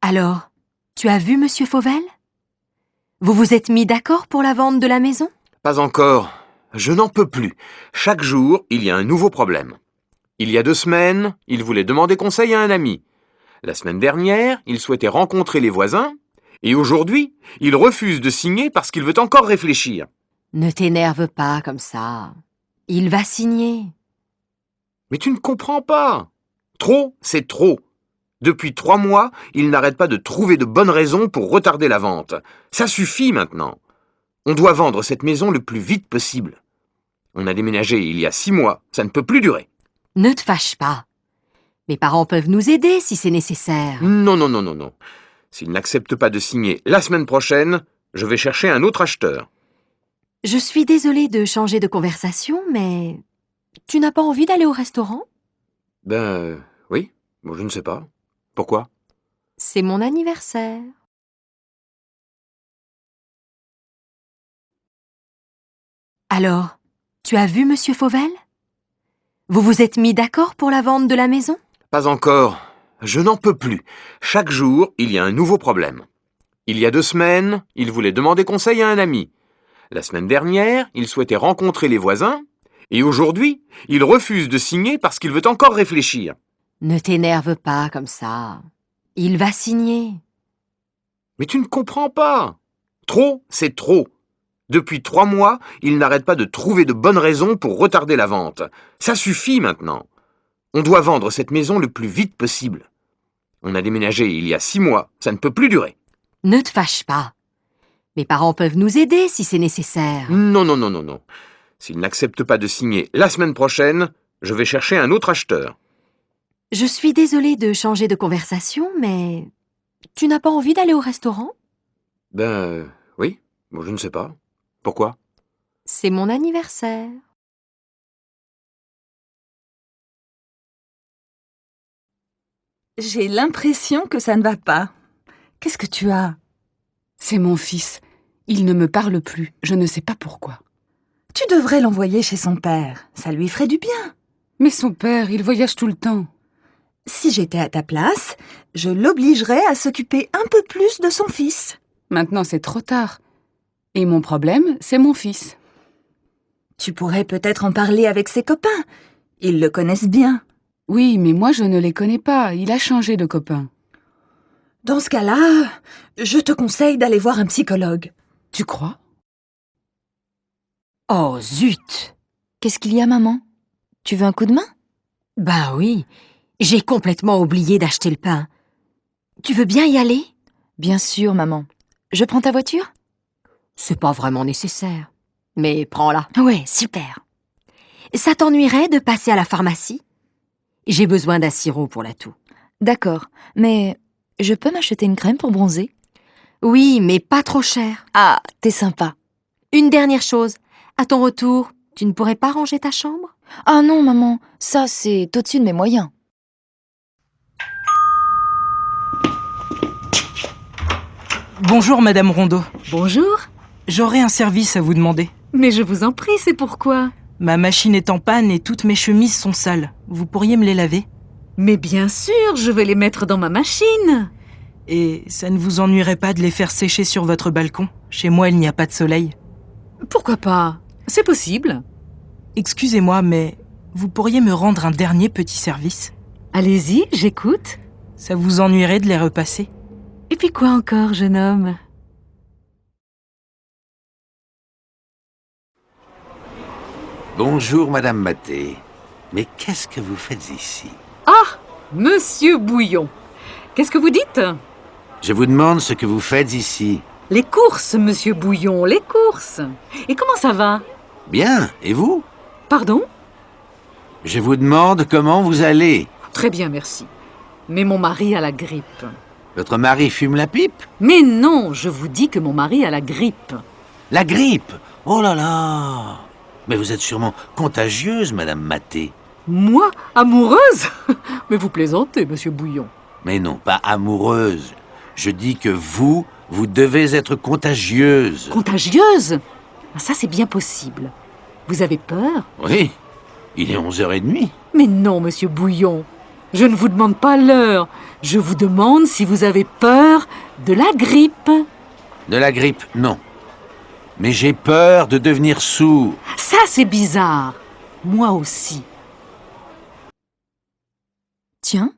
[SPEAKER 14] Alors, tu as vu Monsieur Fauvel? Vous vous êtes mis d'accord pour la vente de la maison?
[SPEAKER 13] Pas encore. Je n'en peux plus. Chaque jour, il y a un nouveau problème. Il y a 2 semaines, il voulait demander conseil à un ami. La semaine dernière, il souhaitait rencontrer les voisins. Et aujourd'hui, il refuse de signer parce qu'il veut encore réfléchir.
[SPEAKER 14] Ne t'énerve pas comme ça. Il va signer.
[SPEAKER 13] Mais tu ne comprends pas. Trop, c'est trop. Depuis 3 mois, il n'arrête pas de trouver de bonnes raisons pour retarder la vente. Ça suffit maintenant. On doit vendre cette maison le plus vite possible. On a déménagé il y a 6 mois, ça ne peut plus durer.
[SPEAKER 14] Ne te fâche pas. Mes parents peuvent nous aider si c'est nécessaire.
[SPEAKER 13] Non, non, non, non, non. S'il n'accepte pas de signer la semaine prochaine, je vais chercher un autre acheteur.
[SPEAKER 14] Je suis désolée de changer de conversation, mais tu n'as pas envie d'aller au restaurant?
[SPEAKER 13] Oui, bon, je ne sais pas. Pourquoi?
[SPEAKER 14] C'est mon anniversaire. Alors, tu as vu Monsieur Fauvel? Vous vous êtes mis d'accord pour la vente de la maison?
[SPEAKER 13] Pas encore. Je n'en peux plus. Chaque jour, il y a un nouveau problème. Il y a 2 semaines, il voulait demander conseil à un ami. La semaine dernière, il souhaitait rencontrer les voisins. Et aujourd'hui, il refuse de signer parce qu'il veut encore réfléchir.
[SPEAKER 14] Ne t'énerve pas comme ça. Il va signer.
[SPEAKER 13] Mais tu ne comprends pas. Trop, c'est trop. Depuis 3 mois, il n'arrête pas de trouver de bonnes raisons pour retarder la vente. Ça suffit maintenant. On doit vendre cette maison le plus vite possible. On a déménagé il y a 6 mois, ça ne peut plus durer.
[SPEAKER 14] Ne te fâche pas. Mes parents peuvent nous aider si c'est nécessaire.
[SPEAKER 13] Non, non, non, non, non. S'il n'accepte pas de signer la semaine prochaine, je vais chercher un autre acheteur.
[SPEAKER 14] Je suis désolée de changer de conversation, mais tu n'as pas envie d'aller au restaurant?
[SPEAKER 13] Oui, bon, je ne sais pas. Pourquoi?
[SPEAKER 14] C'est mon anniversaire.
[SPEAKER 18] J'ai l'impression que ça ne va pas. Qu'est-ce que tu as?
[SPEAKER 19] C'est mon fils. Il ne me parle plus. Je ne sais pas pourquoi.
[SPEAKER 18] Tu devrais l'envoyer chez son père. Ça lui ferait du bien.
[SPEAKER 19] Mais son père, il voyage tout le temps.
[SPEAKER 18] Si j'étais à ta place, je l'obligerais à s'occuper un peu plus de son fils.
[SPEAKER 19] Maintenant, c'est trop tard. Et mon problème, c'est mon fils.
[SPEAKER 18] Tu pourrais peut-être en parler avec ses copains. Ils le connaissent bien.
[SPEAKER 19] Oui, mais moi, je ne les connais pas. Il a changé de copain.
[SPEAKER 18] Dans ce cas-là, je te conseille d'aller voir un psychologue.
[SPEAKER 19] Tu crois?
[SPEAKER 14] Oh, zut!
[SPEAKER 17] Qu'est-ce qu'il y a, maman? Tu veux un coup de main?
[SPEAKER 14] Bah oui, j'ai complètement oublié d'acheter le pain. Tu veux bien y aller?
[SPEAKER 17] Bien sûr, maman. Je prends ta voiture?
[SPEAKER 14] C'est pas vraiment nécessaire. Mais prends-la.
[SPEAKER 17] Ouais, super.
[SPEAKER 14] Ça t'ennuierait de passer à la pharmacie? J'ai besoin d'un sirop pour la toux.
[SPEAKER 17] D'accord, mais je peux m'acheter une crème pour bronzer?
[SPEAKER 14] Oui, mais pas trop cher.
[SPEAKER 17] Ah, t'es sympa.
[SPEAKER 14] Une dernière chose. À ton retour, tu ne pourrais pas ranger ta chambre?
[SPEAKER 17] Ah non, maman, ça c'est au-dessus de mes moyens.
[SPEAKER 10] Bonjour, Madame Rondeau.
[SPEAKER 15] Bonjour.
[SPEAKER 10] J'aurais un service à vous demander.
[SPEAKER 15] Mais je vous en prie, c'est pourquoi?
[SPEAKER 10] Ma machine est en panne et toutes mes chemises sont sales. Vous pourriez me les laver?
[SPEAKER 15] Mais bien sûr, je vais les mettre dans ma machine.
[SPEAKER 10] Et ça ne vous ennuierait pas de les faire sécher sur votre balcon? Chez moi, il n'y a pas de soleil.
[SPEAKER 15] Pourquoi pas? C'est possible.
[SPEAKER 10] Excusez-moi, mais vous pourriez me rendre un dernier petit service?
[SPEAKER 15] Allez-y, j'écoute.
[SPEAKER 10] Ça vous ennuierait de les repasser?
[SPEAKER 15] Et puis quoi encore, jeune homme?
[SPEAKER 20] Bonjour, Madame Maté. Mais qu'est-ce que vous faites ici?
[SPEAKER 15] Ah, Monsieur Bouillon. Qu'est-ce que vous dites?
[SPEAKER 20] Je vous demande ce que vous faites ici.
[SPEAKER 15] Les courses, Monsieur Bouillon, les courses. Et comment ça va?
[SPEAKER 20] Bien, et vous?
[SPEAKER 15] Pardon?
[SPEAKER 20] Je vous demande comment vous allez.
[SPEAKER 15] Très bien, merci. Mais mon mari a la grippe.
[SPEAKER 20] Votre mari fume la pipe?
[SPEAKER 15] Mais non, je vous dis que mon mari a la grippe.
[SPEAKER 20] La grippe? Oh là là! Mais vous êtes sûrement contagieuse, Madame Maté.
[SPEAKER 15] Moi, amoureuse? Mais vous plaisantez, monsieur Bouillon.
[SPEAKER 20] Mais non, pas amoureuse. Je dis que vous devez être contagieuse.
[SPEAKER 15] Contagieuse? Ça, c'est bien possible. Vous avez peur?
[SPEAKER 20] Oui, il est 11h30.
[SPEAKER 15] Mais non, monsieur Bouillon. Je ne vous demande pas l'heure. Je vous demande si vous avez peur de la grippe.
[SPEAKER 20] De la grippe, non. Mais j'ai peur de devenir sourd.
[SPEAKER 15] Ça, c'est bizarre. Moi aussi.
[SPEAKER 17] Tiens,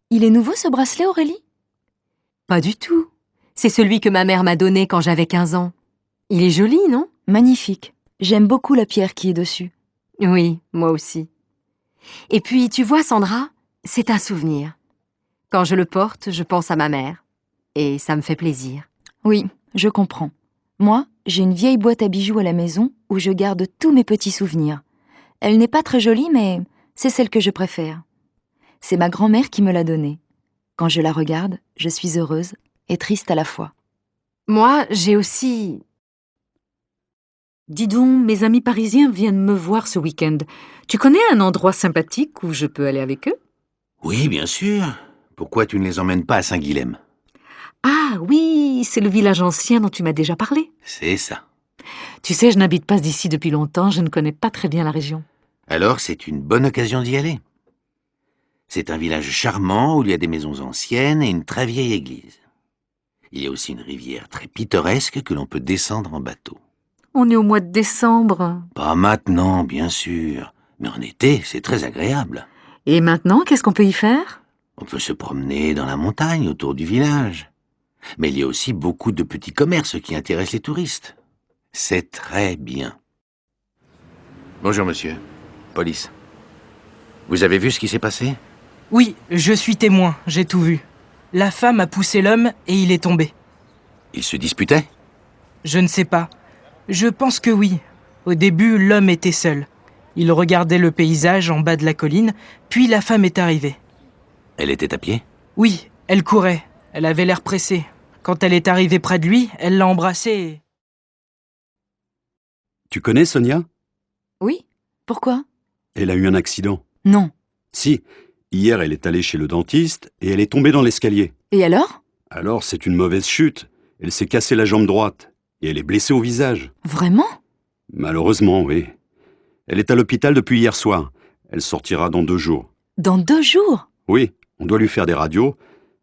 [SPEAKER 17] il est nouveau ce bracelet, Aurélie?
[SPEAKER 14] Pas du tout. C'est celui que ma mère m'a donné quand j'avais 15 ans. Il est joli, non?
[SPEAKER 17] Magnifique. J'aime beaucoup la pierre qui est dessus.
[SPEAKER 14] Oui, moi aussi. Et puis, tu vois, Sandra, c'est un souvenir. Quand je le porte, je pense à ma mère. Et ça me fait plaisir.
[SPEAKER 17] Oui, je comprends. Moi, j'ai une vieille boîte à bijoux à la maison où je garde tous mes petits souvenirs. Elle n'est pas très jolie, mais c'est celle que je préfère. C'est ma grand-mère qui me l'a donnée. Quand je la regarde, je suis heureuse et triste à la fois.
[SPEAKER 14] Moi, j'ai aussi...
[SPEAKER 15] Dis donc, mes amis parisiens viennent me voir ce week-end. Tu connais un endroit sympathique où je peux aller avec eux?
[SPEAKER 20] Oui, bien sûr. Pourquoi tu ne les emmènes pas à Saint-Guilhem?
[SPEAKER 15] Ah oui, c'est le village ancien dont tu m'as déjà parlé.
[SPEAKER 20] C'est ça.
[SPEAKER 15] Tu sais, je n'habite pas d'ici depuis longtemps, je ne connais pas très bien la région.
[SPEAKER 20] Alors, c'est une bonne occasion d'y aller. C'est un village charmant où il y a des maisons anciennes et une très vieille église. Il y a aussi une rivière très pittoresque que l'on peut descendre en bateau.
[SPEAKER 15] On est au mois de décembre.
[SPEAKER 20] Pas maintenant, bien sûr. Mais en été, c'est très agréable.
[SPEAKER 15] Et maintenant, qu'est-ce qu'on peut y faire?
[SPEAKER 20] On peut se promener dans la montagne autour du village. Mais il y a aussi beaucoup de petits commerces qui intéressent les touristes. C'est très bien. Bonjour, monsieur. Police. Vous avez vu ce qui s'est passé?
[SPEAKER 10] Oui, je suis témoin, j'ai tout vu. La femme a poussé l'homme et il est tombé.
[SPEAKER 20] Ils se disputaient?
[SPEAKER 10] Je ne sais pas. Je pense que oui. Au début, l'homme était seul. Il regardait le paysage en bas de la colline, puis la femme est arrivée.
[SPEAKER 20] Elle était à pied?
[SPEAKER 10] Oui, elle courait. Elle avait l'air pressée. Quand elle est arrivée près de lui, elle l'a embrassé et...
[SPEAKER 12] Tu connais Sonia?
[SPEAKER 17] Oui, pourquoi?
[SPEAKER 12] Elle a eu un accident.
[SPEAKER 17] Non.
[SPEAKER 12] Si, hier elle est allée chez le dentiste et elle est tombée dans l'escalier.
[SPEAKER 17] Et alors?
[SPEAKER 12] Alors c'est une mauvaise chute. Elle s'est cassée la jambe droite et elle est blessée au visage.
[SPEAKER 17] Vraiment?
[SPEAKER 12] Malheureusement, oui. Elle est à l'hôpital depuis hier soir. Elle sortira dans 2 jours.
[SPEAKER 17] Dans 2 jours?
[SPEAKER 12] Oui, on doit lui faire des radios.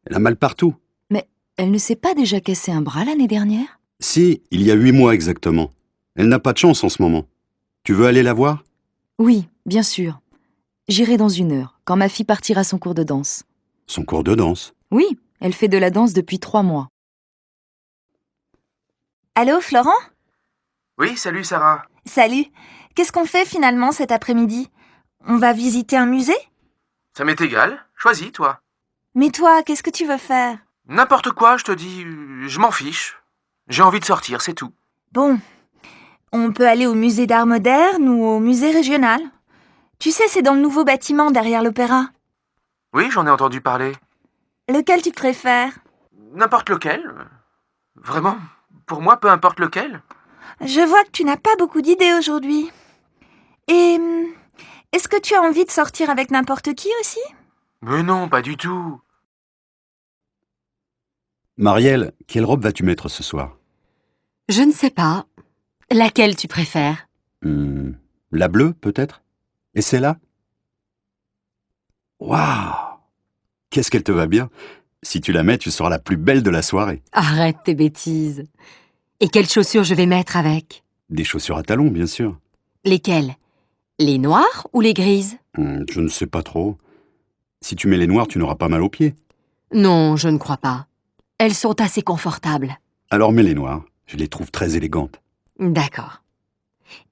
[SPEAKER 12] Elle a mal partout.
[SPEAKER 17] Mais elle ne s'est pas déjà cassé un bras l'année dernière?
[SPEAKER 12] Si, il y a 8 mois exactement. Elle n'a pas de chance en ce moment. Tu veux aller la voir?
[SPEAKER 17] Oui, bien sûr. J'irai dans 1 heure, quand ma fille partira son cours de danse.
[SPEAKER 12] Son cours de danse?
[SPEAKER 17] Oui, elle fait de la danse depuis 3 mois.
[SPEAKER 21] Allô, Florent?
[SPEAKER 22] Oui, salut Sarah.
[SPEAKER 21] Salut. Qu'est-ce qu'on fait finalement cet après-midi? On va visiter un musée?
[SPEAKER 22] Ça m'est égal. Choisis, toi.
[SPEAKER 21] Mais toi, qu'est-ce que tu veux faire?
[SPEAKER 22] N'importe quoi, je te dis. Je m'en fiche. J'ai envie de sortir, c'est tout.
[SPEAKER 21] Bon. On peut aller au musée d'art moderne ou au musée régional. Tu sais, c'est dans le nouveau bâtiment derrière l'opéra.
[SPEAKER 22] Oui, j'en ai entendu parler.
[SPEAKER 21] Lequel tu préfères?
[SPEAKER 22] N'importe lequel. Vraiment, pour moi, peu importe lequel.
[SPEAKER 21] Je vois que tu n'as pas beaucoup d'idées aujourd'hui. Et est-ce que tu as envie de sortir avec n'importe qui aussi?
[SPEAKER 22] Mais non, pas du tout.
[SPEAKER 12] Marielle, quelle robe vas-tu mettre ce soir?
[SPEAKER 14] Je ne sais pas. Laquelle tu préfères?
[SPEAKER 12] La bleue, peut-être? Et celle-là? Waouh! Qu'est-ce qu'elle te va bien! Si tu la mets, tu seras la plus belle de la soirée.
[SPEAKER 14] Arrête tes bêtises. Et quelles chaussures je vais mettre avec?
[SPEAKER 12] Des chaussures à talons, bien sûr.
[SPEAKER 14] Lesquelles? Les noires ou les grises?
[SPEAKER 12] Je ne sais pas trop. Si tu mets les noires, tu n'auras pas mal aux pieds.
[SPEAKER 14] Non, je ne crois pas. Elles sont assez confortables.
[SPEAKER 12] Alors mets les noires. Je les trouve très élégantes.
[SPEAKER 14] D'accord.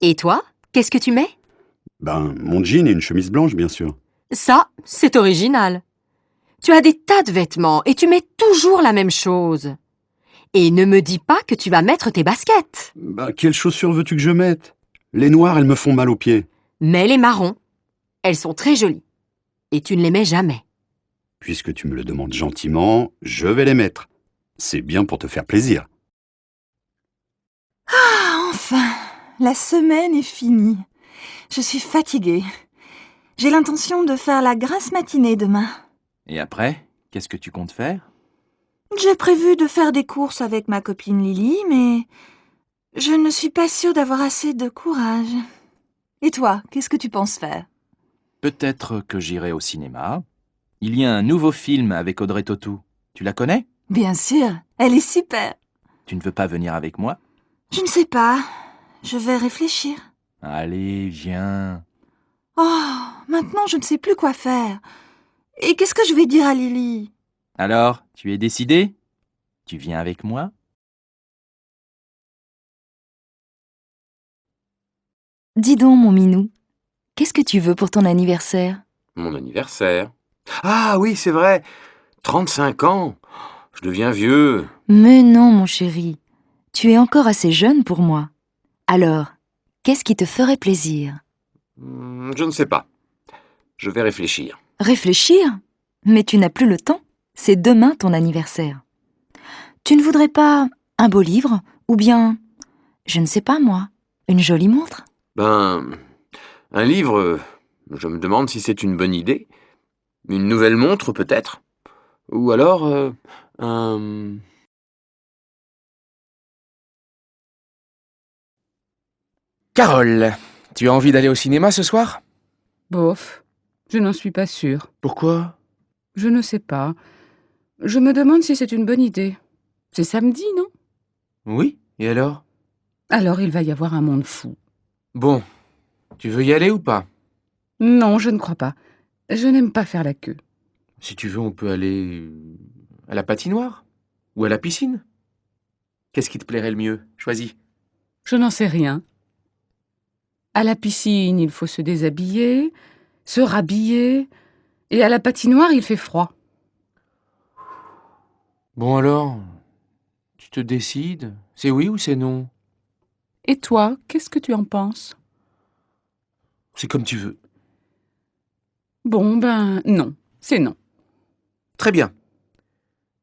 [SPEAKER 14] Et toi, qu'est-ce que tu mets?
[SPEAKER 12] Mon jean et une chemise blanche, bien sûr.
[SPEAKER 14] Ça, c'est original. Tu as des tas de vêtements et tu mets toujours la même chose. Et ne me dis pas que tu vas mettre tes baskets.
[SPEAKER 12] Quelles chaussures veux-tu que je mette? Les noires, elles me font mal aux pieds.
[SPEAKER 14] Mets les marrons. Elles sont très jolies. Et tu ne les mets jamais.
[SPEAKER 12] Puisque tu me le demandes gentiment, je vais les mettre. C'est bien pour te faire plaisir.
[SPEAKER 18] Ah, enfin, la semaine est finie. Je suis fatiguée. J'ai l'intention de faire la grasse matinée demain.
[SPEAKER 16] Et après, qu'est-ce que tu comptes faire?
[SPEAKER 18] J'ai prévu de faire des courses avec ma copine Lily, mais je ne suis pas sûre d'avoir assez de courage. Et toi, qu'est-ce que tu penses faire?
[SPEAKER 16] Peut-être que j'irai au cinéma. Il y a un nouveau film avec Audrey Tautou. Tu la connais?
[SPEAKER 18] Bien sûr, elle est super.
[SPEAKER 16] Tu ne veux pas venir avec moi?
[SPEAKER 18] Je ne sais pas. Je vais réfléchir.
[SPEAKER 16] Allez, viens.
[SPEAKER 18] Oh, maintenant je ne sais plus quoi faire. Et qu'est-ce que je vais dire à Lily?
[SPEAKER 16] Alors, tu es décidé? Tu viens avec moi?
[SPEAKER 17] Dis donc, mon minou, qu'est-ce que tu veux pour ton anniversaire?
[SPEAKER 13] Mon anniversaire. Ah oui, c'est vrai. 35 ans. Je deviens vieux.
[SPEAKER 17] Mais non, mon chéri, tu es encore assez jeune pour moi. Alors, qu'est-ce qui te ferait plaisir?
[SPEAKER 13] Je ne sais pas. Je vais réfléchir.
[SPEAKER 17] Réfléchir? Mais tu n'as plus le temps. C'est demain ton anniversaire. Tu ne voudrais pas un beau livre? Ou bien, je ne sais pas moi, une jolie montre?
[SPEAKER 13] Un livre, je me demande si c'est une bonne idée. Une nouvelle montre, peut-être. Ou alors,
[SPEAKER 22] Carole, tu as envie d'aller au cinéma ce soir?
[SPEAKER 19] Bof, je n'en suis pas sûre.
[SPEAKER 22] Pourquoi?
[SPEAKER 19] Je ne sais pas. Je me demande si c'est une bonne idée. C'est samedi, non?
[SPEAKER 22] Oui, et alors?
[SPEAKER 19] Alors il va y avoir un monde fou.
[SPEAKER 22] Bon, tu veux y aller ou pas?
[SPEAKER 19] Non, je ne crois pas. Je n'aime pas faire la queue.
[SPEAKER 22] Si tu veux, on peut aller à la patinoire ou à la piscine. Qu'est-ce qui te plairait le mieux? Choisis.
[SPEAKER 19] Je n'en sais rien. À la piscine, il faut se déshabiller, se rhabiller, et à la patinoire, il fait froid.
[SPEAKER 22] Bon alors, tu te décides? C'est oui ou c'est non?
[SPEAKER 19] Et toi, qu'est-ce que tu en penses?
[SPEAKER 22] C'est comme tu veux.
[SPEAKER 19] Bon, non, c'est non.
[SPEAKER 22] Très bien.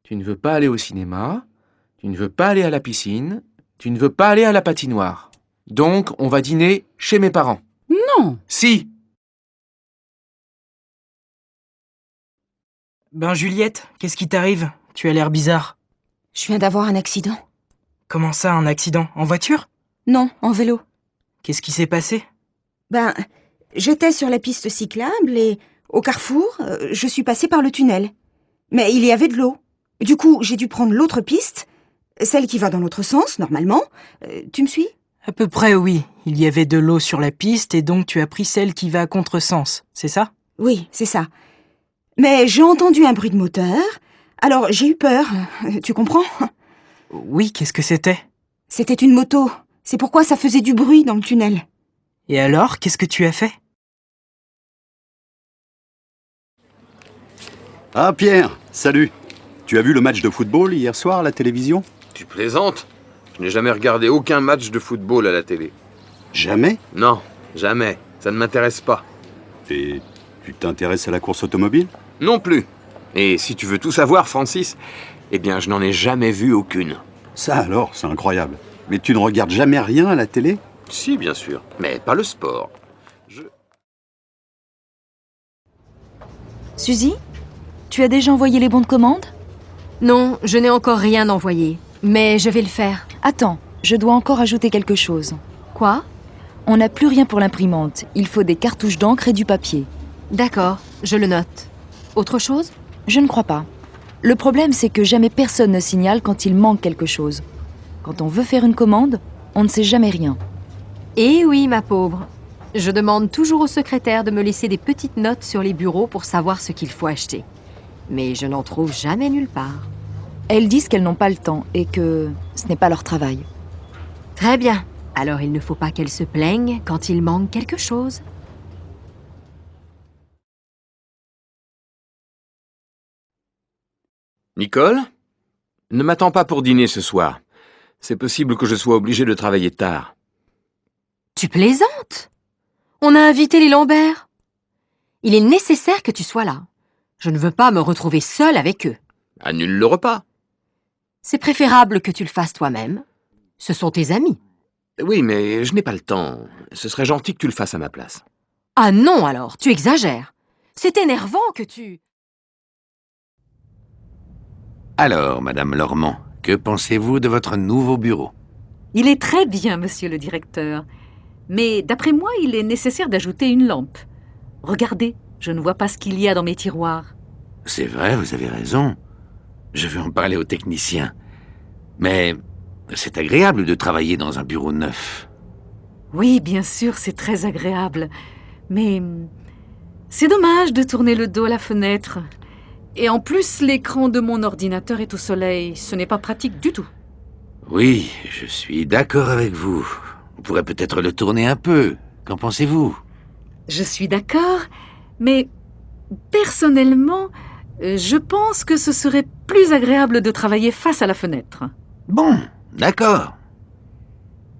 [SPEAKER 22] Tu ne veux pas aller au cinéma, tu ne veux pas aller à la piscine, tu ne veux pas aller à la patinoire. Donc, on va dîner chez mes parents.
[SPEAKER 19] Non!
[SPEAKER 22] Si!
[SPEAKER 10] Juliette, qu'est-ce qui t'arrive? Tu as l'air bizarre.
[SPEAKER 11] Je viens d'avoir un accident.
[SPEAKER 10] Comment ça, un accident? En voiture?
[SPEAKER 11] Non, en vélo.
[SPEAKER 10] Qu'est-ce qui s'est passé?
[SPEAKER 11] J'étais sur la piste cyclable et, au carrefour, je suis passée par le tunnel. Mais il y avait de l'eau. Du coup, j'ai dû prendre l'autre piste, celle qui va dans l'autre sens, normalement. Tu me suis?
[SPEAKER 10] À peu près, oui. Il y avait de l'eau sur la piste et donc tu as pris celle qui va à contresens, c'est ça?
[SPEAKER 11] Oui, c'est ça. Mais j'ai entendu un bruit de moteur, alors j'ai eu peur. Tu comprends?
[SPEAKER 10] Oui, qu'est-ce que c'était?
[SPEAKER 11] C'était une moto. C'est pourquoi ça faisait du bruit dans le tunnel.
[SPEAKER 10] Et alors, qu'est-ce que tu as fait?
[SPEAKER 12] Ah Pierre, salut. Tu as vu le match de football hier soir à la télévision?
[SPEAKER 13] Tu plaisantes? Je n'ai jamais regardé aucun match de football à la télé.
[SPEAKER 12] Jamais?
[SPEAKER 13] Non, jamais. Ça ne m'intéresse pas.
[SPEAKER 12] Et tu t'intéresses à la course automobile?
[SPEAKER 13] Non plus. Et si tu veux tout savoir, Francis, eh bien, je n'en ai jamais vu aucune.
[SPEAKER 12] Ça alors, c'est incroyable. Mais tu ne regardes jamais rien à la télé?
[SPEAKER 13] Si, bien sûr, mais pas le sport.
[SPEAKER 17] Suzy, tu as déjà envoyé les bons de commande?
[SPEAKER 14] Non, je n'ai encore rien envoyé. Mais je vais le faire.
[SPEAKER 17] Attends, je dois encore ajouter quelque chose.
[SPEAKER 14] Quoi?
[SPEAKER 17] On n'a plus rien pour l'imprimante. Il faut des cartouches d'encre et du papier.
[SPEAKER 14] D'accord, je le note. Autre chose?
[SPEAKER 17] Je ne crois pas. Le problème, c'est que jamais personne ne signale quand il manque quelque chose. Quand on veut faire une commande, on ne sait jamais rien.
[SPEAKER 14] Eh oui, ma pauvre. Je demande toujours au secrétaire de me laisser des petites notes sur les bureaux pour savoir ce qu'il faut acheter. Mais je n'en trouve jamais nulle part.
[SPEAKER 17] Elles disent qu'elles n'ont pas le temps et que ce n'est pas leur travail.
[SPEAKER 14] Très bien. Alors il ne faut pas qu'elles se plaignent quand il manque quelque chose.
[SPEAKER 13] Nicole? Ne m'attends pas pour dîner ce soir. C'est possible que je sois obligé de travailler tard.
[SPEAKER 14] Tu plaisantes? On a invité les Lambert. Il est nécessaire que tu sois là. Je ne veux pas me retrouver seule avec eux.
[SPEAKER 13] Annule le repas.
[SPEAKER 14] C'est préférable que tu le fasses toi-même. Ce sont tes amis.
[SPEAKER 13] Oui, mais je n'ai pas le temps. Ce serait gentil que tu le fasses à ma place.
[SPEAKER 14] Ah non alors, tu exagères. C'est énervant que tu...
[SPEAKER 20] Alors, Madame Lormand, que pensez-vous de votre nouveau bureau?
[SPEAKER 15] Il est très bien, monsieur le directeur. Mais d'après moi, il est nécessaire d'ajouter une lampe. Regardez, je ne vois pas ce qu'il y a dans mes tiroirs.
[SPEAKER 20] C'est vrai, vous avez raison. Je vais en parler aux techniciens. Mais c'est agréable de travailler dans un bureau neuf.
[SPEAKER 15] Oui, bien sûr, c'est très agréable. Mais c'est dommage de tourner le dos à la fenêtre. Et en plus, l'écran de mon ordinateur est au soleil. Ce n'est pas pratique du tout.
[SPEAKER 20] Oui, je suis d'accord avec vous. On pourrait peut-être le tourner un peu. Qu'en pensez-vous?
[SPEAKER 15] Je suis d'accord, mais personnellement, je pense que ce serait plus agréable de travailler face à la fenêtre.
[SPEAKER 20] Bon, d'accord.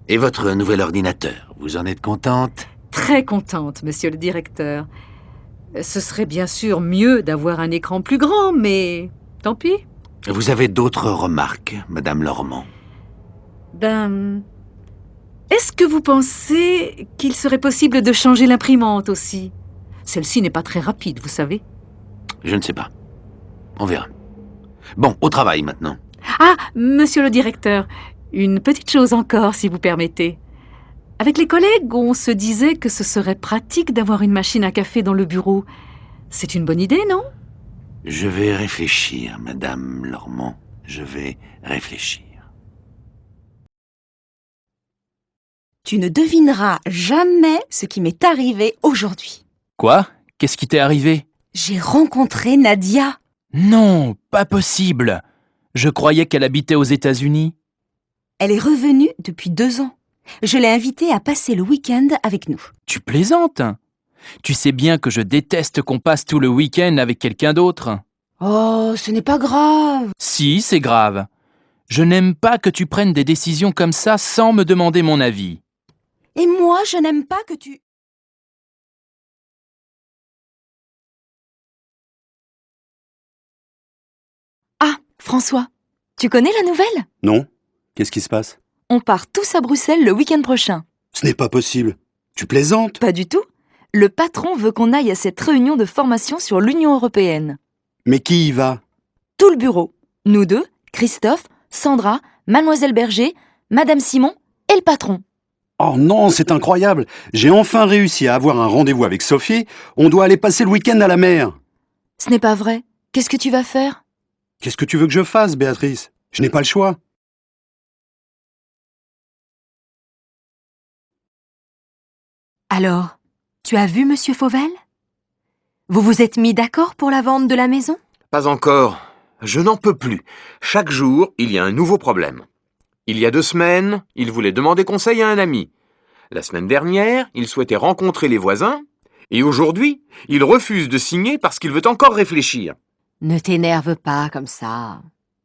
[SPEAKER 20] Et votre nouvel ordinateur, vous en êtes contente?
[SPEAKER 15] Très contente, monsieur le directeur. Ce serait bien sûr mieux d'avoir un écran plus grand, mais tant pis.
[SPEAKER 20] Vous avez d'autres remarques, Madame Lormand?
[SPEAKER 15] Est-ce que vous pensez qu'il serait possible de changer l'imprimante aussi? Celle-ci n'est pas très rapide, vous savez.
[SPEAKER 20] Je ne sais pas. On verra. Bon, au travail maintenant.
[SPEAKER 15] Ah, monsieur le directeur, une petite chose encore, si vous permettez. Avec les collègues, on se disait que ce serait pratique d'avoir une machine à café dans le bureau. C'est une bonne idée, non?
[SPEAKER 20] Je vais réfléchir, Madame Lormand. Je vais réfléchir.
[SPEAKER 11] Tu ne devineras jamais ce qui m'est arrivé aujourd'hui.
[SPEAKER 16] Quoi? Qu'est-ce qui t'est arrivé?
[SPEAKER 11] J'ai rencontré Nadia.
[SPEAKER 16] Non, pas possible. Je croyais qu'elle habitait aux États-Unis.
[SPEAKER 11] Elle est revenue depuis 2 ans. Je l'ai invitée à passer le week-end avec nous.
[SPEAKER 16] Tu plaisantes? Tu sais bien que je déteste qu'on passe tout le week-end avec quelqu'un d'autre.
[SPEAKER 11] Oh, ce n'est pas grave.
[SPEAKER 16] Si, c'est grave. Je n'aime pas que tu prennes des décisions comme ça sans me demander mon avis.
[SPEAKER 11] Et moi, je n'aime pas que tu...
[SPEAKER 17] Ah, François, tu connais la nouvelle?
[SPEAKER 12] Non? Qu'est-ce qui se passe?
[SPEAKER 17] On part tous à Bruxelles le week-end prochain.
[SPEAKER 12] Ce n'est pas possible. Tu plaisantes?
[SPEAKER 17] Pas du tout. Le patron veut qu'on aille à cette réunion de formation sur l'Union européenne.
[SPEAKER 12] Mais qui y va?
[SPEAKER 17] Tout le bureau. Nous deux, Christophe, Sandra, Mademoiselle Berger, Madame Simon et le patron.
[SPEAKER 12] Oh non, c'est incroyable. J'ai enfin réussi à avoir un rendez-vous avec Sophie. On doit aller passer le week-end à la mer.
[SPEAKER 17] Ce n'est pas vrai. Qu'est-ce que tu vas faire?
[SPEAKER 12] Qu'est-ce que tu veux que je fasse, Béatrice? Je n'ai pas le choix.
[SPEAKER 14] Alors, tu as vu Monsieur Fauvel? Vous vous êtes mis d'accord pour la vente de la maison?
[SPEAKER 13] Pas encore. Je n'en peux plus. Chaque jour, il y a un nouveau problème. Il y a 2 semaines, il voulait demander conseil à un ami. La semaine dernière, il souhaitait rencontrer les voisins. Et aujourd'hui, il refuse de signer parce qu'il veut encore réfléchir.
[SPEAKER 14] Ne t'énerve pas comme ça.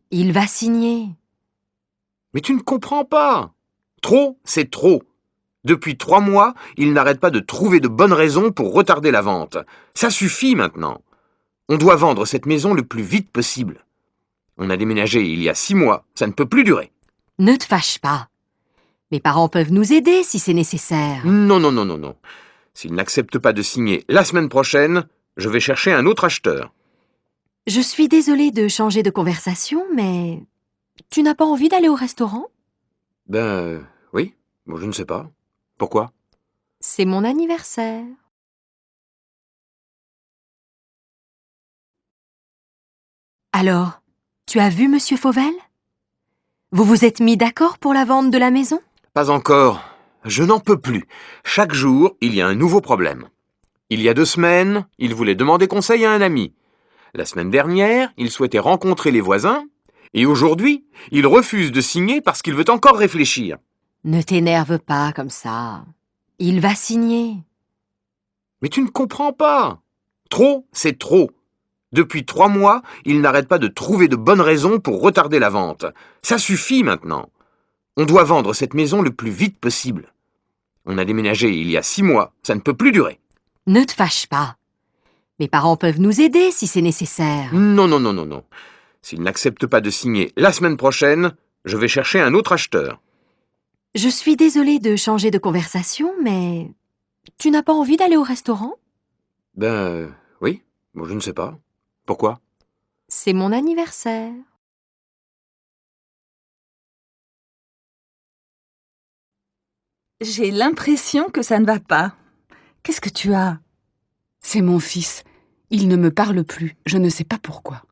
[SPEAKER 14] Il va signer.
[SPEAKER 13] Mais tu ne comprends pas. Trop, c'est trop. Depuis 3 mois, il n'arrête pas de trouver de bonnes raisons pour retarder la vente. Ça suffit maintenant. On doit vendre cette maison le plus vite possible. On a déménagé il y a 6 mois. Ça ne peut plus durer.
[SPEAKER 14] Ne te fâche pas. Mes parents peuvent nous aider si c'est nécessaire.
[SPEAKER 13] Non, non, non, non, non. S'il n'accepte pas de signer la semaine prochaine, je vais chercher un autre acheteur.
[SPEAKER 14] Je suis désolée de changer de conversation, mais tu n'as pas envie d'aller au restaurant?
[SPEAKER 13] Oui. Bon, je ne sais pas. Pourquoi?
[SPEAKER 14] C'est mon anniversaire. Alors, tu as vu Monsieur Fauvel? Vous vous êtes mis d'accord pour la vente de la maison?
[SPEAKER 13] Pas encore. Je n'en peux plus. Chaque jour, il y a un nouveau problème. Il y a 2 semaines, il voulait demander conseil à un ami. La semaine dernière, il souhaitait rencontrer les voisins. Et aujourd'hui, il refuse de signer parce qu'il veut encore réfléchir.
[SPEAKER 14] Ne t'énerve pas comme ça. Il va signer.
[SPEAKER 13] Mais tu ne comprends pas. Trop, c'est trop. Depuis 3 mois, il n'arrête pas de trouver de bonnes raisons pour retarder la vente. Ça suffit maintenant. On doit vendre cette maison le plus vite possible. On a déménagé il y a 6 mois. Ça ne peut plus durer.
[SPEAKER 14] Ne te fâche pas. Mes parents peuvent nous aider si c'est nécessaire.
[SPEAKER 13] Non, non, non, non, non. S'il n'accepte pas de signer la semaine prochaine, je vais chercher un autre acheteur.
[SPEAKER 14] Je suis désolée de changer de conversation, mais tu n'as pas envie d'aller au restaurant?
[SPEAKER 13] Oui. Bon, je ne sais pas. Pourquoi?
[SPEAKER 14] C'est mon anniversaire.
[SPEAKER 18] J'ai l'impression que ça ne va pas. Qu'est-ce que tu as?
[SPEAKER 19] C'est mon fils. Il ne me parle plus. Je ne sais pas pourquoi.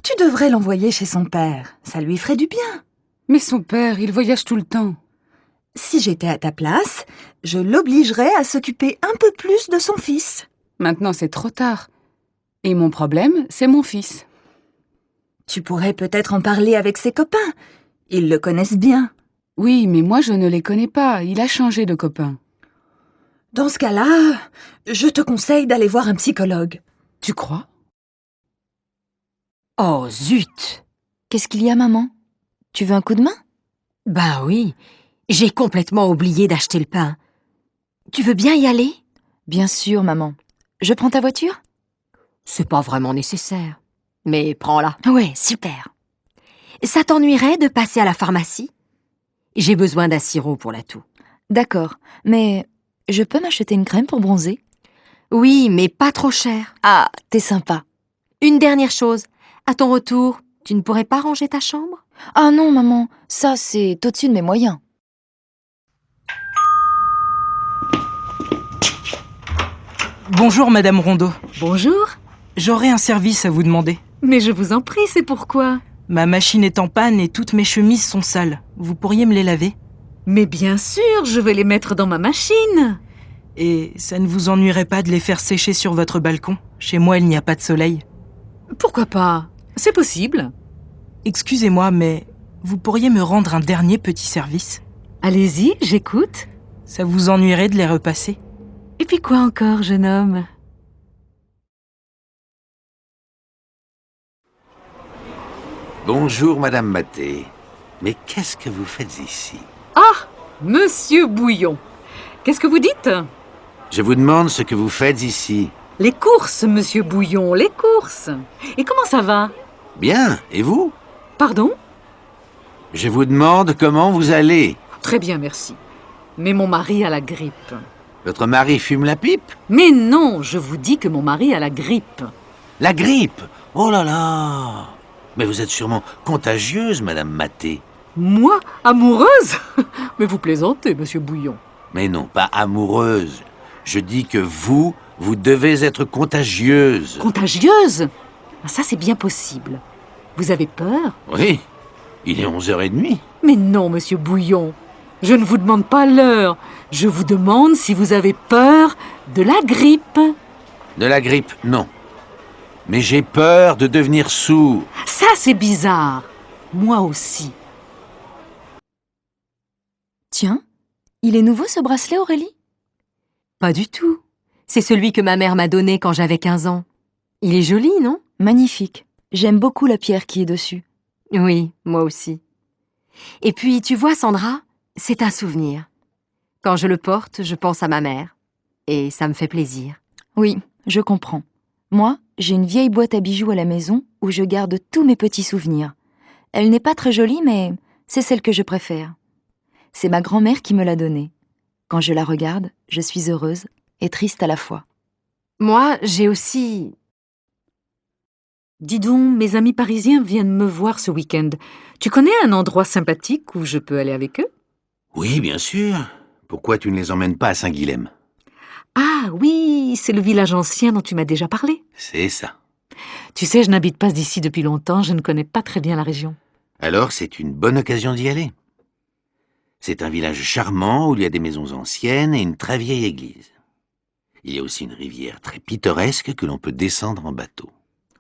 [SPEAKER 18] Tu devrais l'envoyer chez son père. Ça lui ferait du bien.
[SPEAKER 19] Mais son père, il voyage tout le temps.
[SPEAKER 18] Si j'étais à ta place, je l'obligerais à s'occuper un peu plus de son fils.
[SPEAKER 19] Maintenant, c'est trop tard. Et mon problème, c'est mon fils.
[SPEAKER 18] Tu pourrais peut-être en parler avec ses copains. Ils le connaissent bien.
[SPEAKER 19] Oui, mais moi, je ne les connais pas. Il a changé de copain.
[SPEAKER 18] Dans ce cas-là, je te conseille d'aller voir un psychologue.
[SPEAKER 19] Tu crois?
[SPEAKER 14] Oh, zut!
[SPEAKER 17] Qu'est-ce qu'il y a, maman? Tu veux un coup de main?
[SPEAKER 14] Ben oui, j'ai complètement oublié d'acheter le pain. Tu veux bien y aller?
[SPEAKER 17] Bien sûr, maman. Je prends ta voiture?
[SPEAKER 14] C'est pas vraiment nécessaire. Mais prends-la.
[SPEAKER 17] Ouais, super.
[SPEAKER 14] Ça t'ennuierait de passer à la pharmacie? J'ai besoin d'un sirop pour la toux.
[SPEAKER 17] D'accord, mais je peux m'acheter une crème pour bronzer?
[SPEAKER 14] Oui, mais pas trop cher.
[SPEAKER 17] Ah, t'es sympa.
[SPEAKER 14] Une dernière chose. À ton retour, tu ne pourrais pas ranger ta chambre?
[SPEAKER 17] Ah non, maman, ça c'est au-dessus de mes moyens.
[SPEAKER 10] Bonjour, Madame Rondeau.
[SPEAKER 15] Bonjour.
[SPEAKER 10] J'aurais un service à vous demander.
[SPEAKER 15] Mais je vous en prie, c'est pourquoi?
[SPEAKER 10] Ma machine est en panne et toutes mes chemises sont sales. Vous pourriez me les laver?
[SPEAKER 15] Mais bien sûr, je vais les mettre dans ma machine.
[SPEAKER 10] Et ça ne vous ennuierait pas de les faire sécher sur votre balcon? Chez moi, il n'y a pas de soleil.
[SPEAKER 15] Pourquoi pas? C'est possible.
[SPEAKER 10] Excusez-moi, mais vous pourriez me rendre un dernier petit service?
[SPEAKER 15] Allez-y, j'écoute.
[SPEAKER 10] Ça vous ennuierait de les repasser?
[SPEAKER 15] Et puis quoi encore, jeune homme?
[SPEAKER 20] Bonjour, Madame Maté. Mais qu'est-ce que vous faites ici?
[SPEAKER 15] Ah, Monsieur Bouillon. Qu'est-ce que vous dites?
[SPEAKER 20] Je vous demande ce que vous faites ici.
[SPEAKER 15] Les courses, Monsieur Bouillon, les courses. Et comment ça va?
[SPEAKER 20] Bien, et vous?
[SPEAKER 15] Pardon?
[SPEAKER 20] Je vous demande comment vous allez.
[SPEAKER 15] Très bien, merci. Mais mon mari a la grippe.
[SPEAKER 20] Votre mari fume la pipe?
[SPEAKER 15] Mais non, je vous dis que mon mari a la grippe.
[SPEAKER 20] La grippe? Oh là là! Mais vous êtes sûrement contagieuse, Madame Maté.
[SPEAKER 15] Moi, amoureuse? Mais vous plaisantez, Monsieur Bouillon.
[SPEAKER 20] Mais non, pas amoureuse. Je dis que vous devez être contagieuse.
[SPEAKER 15] Contagieuse? Ça, c'est bien possible. Vous avez peur?
[SPEAKER 20] Oui, il est 11h30.
[SPEAKER 15] Mais non, Monsieur Bouillon. Je ne vous demande pas l'heure. Je vous demande si vous avez peur de la grippe.
[SPEAKER 20] De la grippe, non. Mais j'ai peur de devenir sourd.
[SPEAKER 15] Ça, c'est bizarre. Moi aussi.
[SPEAKER 17] Tiens, il est nouveau ce bracelet, Aurélie?
[SPEAKER 14] Pas du tout. C'est celui que ma mère m'a donné quand j'avais 15 ans. Il est joli, non?
[SPEAKER 17] Magnifique. J'aime beaucoup la pierre qui est dessus.
[SPEAKER 14] Oui, moi aussi. Et puis, tu vois, Sandra, c'est un souvenir. Quand je le porte, je pense à ma mère. Et ça me fait plaisir.
[SPEAKER 17] Oui, je comprends. Moi, j'ai une vieille boîte à bijoux à la maison où je garde tous mes petits souvenirs. Elle n'est pas très jolie, mais c'est celle que je préfère. C'est ma grand-mère qui me l'a donnée. Quand je la regarde, je suis heureuse et triste à la fois.
[SPEAKER 14] Moi, j'ai aussi...
[SPEAKER 15] Dis donc, mes amis parisiens viennent me voir ce week-end. Tu connais un endroit sympathique où je peux aller avec eux?
[SPEAKER 20] Oui, bien sûr. Pourquoi tu ne les emmènes pas à Saint-Guilhem?
[SPEAKER 15] Ah oui, c'est le village ancien dont tu m'as déjà parlé.
[SPEAKER 20] C'est ça.
[SPEAKER 15] Tu sais, je n'habite pas d'ici depuis longtemps, je ne connais pas très bien la région.
[SPEAKER 20] Alors, c'est une bonne occasion d'y aller. C'est un village charmant où il y a des maisons anciennes et une très vieille église. Il y a aussi une rivière très pittoresque que l'on peut descendre en bateau.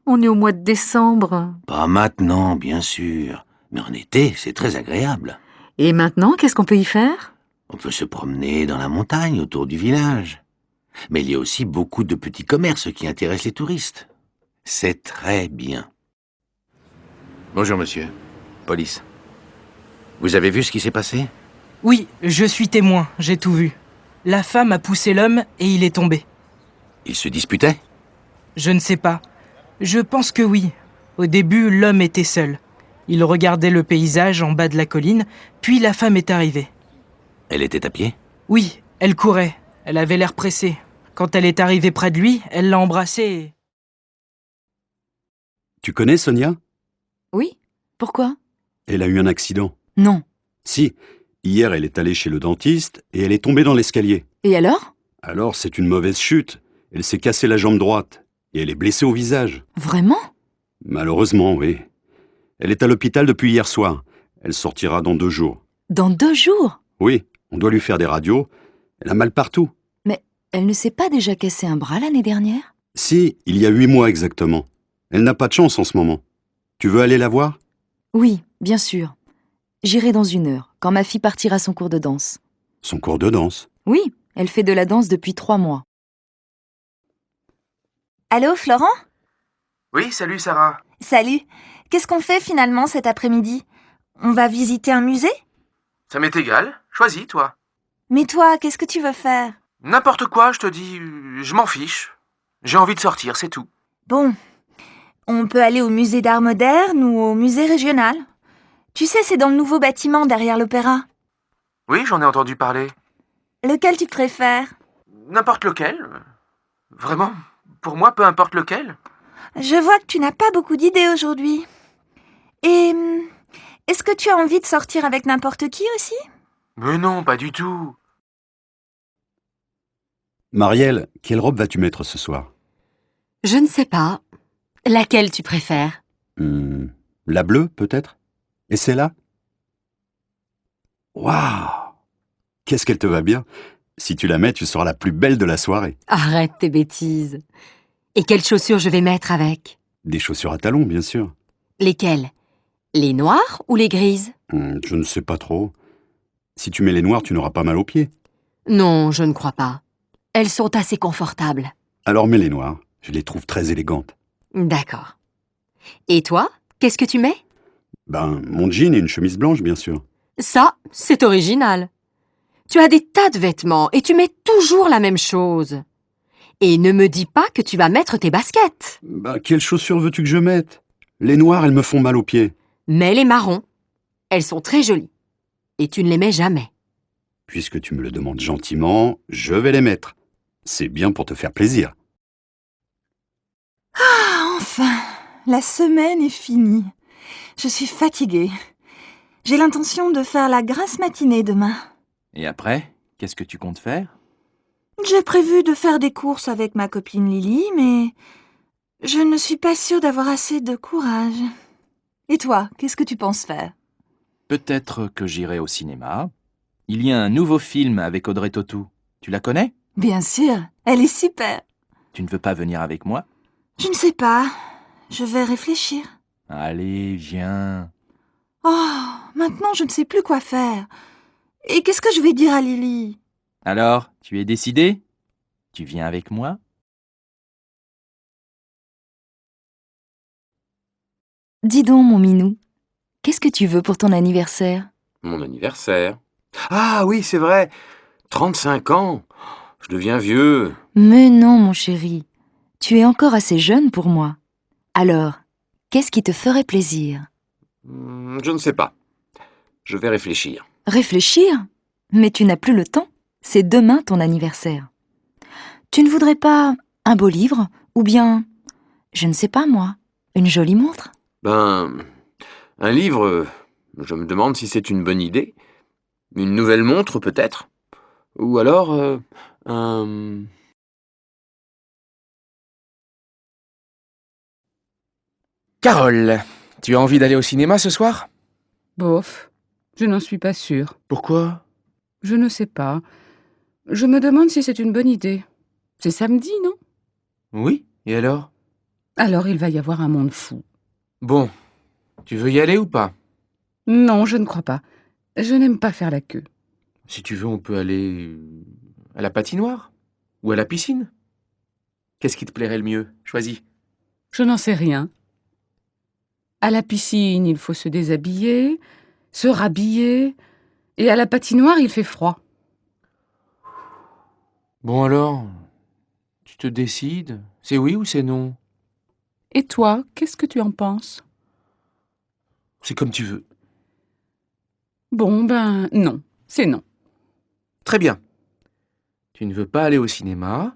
[SPEAKER 15] On est au mois de décembre.
[SPEAKER 20] Pas maintenant, bien sûr. Mais en été, c'est très agréable.
[SPEAKER 15] Et maintenant, qu'est-ce qu'on peut y faire?
[SPEAKER 20] On peut se promener dans la montagne autour du village. Mais il y a aussi beaucoup de petits commerces qui intéressent les touristes. C'est très bien. Bonjour, monsieur. Police. Vous avez vu ce qui s'est passé?
[SPEAKER 10] Oui, je suis témoin, j'ai tout vu. La femme a poussé l'homme et il est tombé.
[SPEAKER 20] Ils se disputaient?
[SPEAKER 10] Je ne sais pas. Je pense que oui. Au début, l'homme était seul. Il regardait le paysage en bas de la colline, puis la femme est arrivée.
[SPEAKER 20] Elle était à pied?
[SPEAKER 10] Oui, elle courait. Elle avait l'air pressée. Quand elle est arrivée près de lui, elle l'a embrassé et...
[SPEAKER 12] Tu connais Sonia?
[SPEAKER 17] Oui. Pourquoi?
[SPEAKER 12] Elle a eu un accident.
[SPEAKER 17] Non.
[SPEAKER 12] Si. Hier, elle est allée chez le dentiste et elle est tombée dans l'escalier.
[SPEAKER 17] Et alors?
[SPEAKER 12] Alors, c'est une mauvaise chute. Elle s'est cassée la jambe droite et elle est blessée au visage.
[SPEAKER 17] Vraiment?
[SPEAKER 12] Malheureusement, oui. Elle est à l'hôpital depuis hier soir. Elle sortira dans 2 jours.
[SPEAKER 17] Dans 2 jours?
[SPEAKER 12] Oui, on doit lui faire des radios. Elle a mal partout.
[SPEAKER 17] Mais elle ne s'est pas déjà cassé un bras l'année dernière?
[SPEAKER 12] Si, il y a 8 mois exactement. Elle n'a pas de chance en ce moment. Tu veux aller la voir?
[SPEAKER 17] Oui, bien sûr. J'irai dans 1 heure, quand ma fille partira son cours de danse.
[SPEAKER 12] Son cours de danse?
[SPEAKER 17] Oui, elle fait de la danse depuis 3 mois.
[SPEAKER 21] Allô, Florent?
[SPEAKER 22] Oui, salut Sarah.
[SPEAKER 21] Salut. Qu'est-ce qu'on fait finalement cet après-midi? On va visiter un musée?
[SPEAKER 22] Ça m'est égal. Choisis, toi.
[SPEAKER 21] Mais toi, qu'est-ce que tu veux faire?
[SPEAKER 22] N'importe quoi, je te dis. Je m'en fiche. J'ai envie de sortir, c'est tout.
[SPEAKER 21] Bon, on peut aller au musée d'art moderne ou au musée régional. Tu sais, c'est dans le nouveau bâtiment derrière l'opéra.
[SPEAKER 22] Oui, j'en ai entendu parler.
[SPEAKER 21] Lequel tu préfères?
[SPEAKER 22] N'importe lequel. Vraiment, pour moi, peu importe lequel.
[SPEAKER 21] Je vois que tu n'as pas beaucoup d'idées aujourd'hui. Et est-ce que tu as envie de sortir avec n'importe qui aussi?
[SPEAKER 22] Mais non, pas du tout.
[SPEAKER 12] Marielle, quelle robe vas-tu mettre ce soir?
[SPEAKER 1] Je ne sais pas. Laquelle tu préfères?
[SPEAKER 12] La bleue, peut-être? Et celle-là? Waouh! Qu'est-ce qu'elle te va bien! Si tu la mets, tu seras la plus belle de la soirée.
[SPEAKER 1] Arrête tes bêtises. Et quelles chaussures je vais mettre avec?
[SPEAKER 12] Des chaussures à talons, bien sûr.
[SPEAKER 1] Lesquelles? Les noires ou les grises?
[SPEAKER 12] Je ne sais pas trop. Si tu mets les noires, tu n'auras pas mal aux pieds.
[SPEAKER 1] Non, je ne crois pas. Elles sont assez confortables.
[SPEAKER 12] Alors mets les noires. Je les trouve très élégantes.
[SPEAKER 1] D'accord. Et toi, qu'est-ce que tu mets?
[SPEAKER 12] Mon jean et une chemise blanche, bien sûr.
[SPEAKER 1] Ça, c'est original. Tu as des tas de vêtements et tu mets toujours la même chose. Et ne me dis pas que tu vas mettre tes baskets.
[SPEAKER 12] Quelles chaussures veux-tu que je mette? Les noires, elles me font mal aux pieds.
[SPEAKER 1] Mets les marrons. Elles sont très jolies. Et tu ne les mets jamais.
[SPEAKER 12] Puisque tu me le demandes gentiment, je vais les mettre. C'est bien pour te faire plaisir.
[SPEAKER 18] Ah, enfin, la semaine est finie. Je suis fatiguée. J'ai l'intention de faire la grasse matinée demain.
[SPEAKER 16] Et après, qu'est-ce que tu comptes faire?
[SPEAKER 18] J'ai prévu de faire des courses avec ma copine Lily, mais je ne suis pas sûre d'avoir assez de courage. Et toi, qu'est-ce que tu penses faire?
[SPEAKER 16] Peut-être que j'irai au cinéma. Il y a un nouveau film avec Audrey Tautou. Tu la connais?
[SPEAKER 18] Bien sûr, elle est super.
[SPEAKER 16] Tu ne veux pas venir avec moi?
[SPEAKER 18] Je ne sais pas. Je vais réfléchir.
[SPEAKER 16] Allez, viens.
[SPEAKER 18] Oh, maintenant je ne sais plus quoi faire. Et qu'est-ce que je vais dire à Lily?
[SPEAKER 16] Alors, tu es décidé? Tu viens avec moi?
[SPEAKER 17] Dis donc, mon minou, qu'est-ce que tu veux pour ton anniversaire?
[SPEAKER 13] Mon anniversaire? Ah oui, c'est vrai. 35 ans. Je deviens vieux.
[SPEAKER 17] Mais non, mon chéri, tu es encore assez jeune pour moi. Alors, qu'est-ce qui te ferait plaisir?
[SPEAKER 13] Je ne sais pas. Je vais réfléchir.
[SPEAKER 17] Réfléchir? Mais tu n'as plus le temps. C'est demain ton anniversaire. Tu ne voudrais pas un beau livre? Ou bien, je ne sais pas moi, une jolie montre?
[SPEAKER 13] Un livre, je me demande si c'est une bonne idée. Une nouvelle montre, peut-être. Ou alors, un...
[SPEAKER 22] Carole, tu as envie d'aller au cinéma ce soir?
[SPEAKER 19] Bof, je n'en suis pas sûre.
[SPEAKER 22] Pourquoi?
[SPEAKER 19] Je ne sais pas. Je me demande si c'est une bonne idée. C'est samedi, non?
[SPEAKER 22] Oui, et alors?
[SPEAKER 19] Alors il va y avoir un monde fou.
[SPEAKER 22] Bon, tu veux y aller ou pas?
[SPEAKER 19] Non, je ne crois pas. Je n'aime pas faire la queue.
[SPEAKER 22] Si tu veux, on peut aller à la patinoire ou à la piscine. Qu'est-ce qui te plairait le mieux? Choisis.
[SPEAKER 19] Je n'en sais rien. À la piscine, il faut se déshabiller, se rhabiller, et à la patinoire, il fait froid.
[SPEAKER 22] Bon alors, Tu te décides? C'est oui ou c'est non?
[SPEAKER 19] Et toi, qu'est-ce que tu en penses?
[SPEAKER 22] C'est comme tu veux.
[SPEAKER 19] Bon, ben non, c'est non.
[SPEAKER 22] Très bien. Tu ne veux pas aller au cinéma,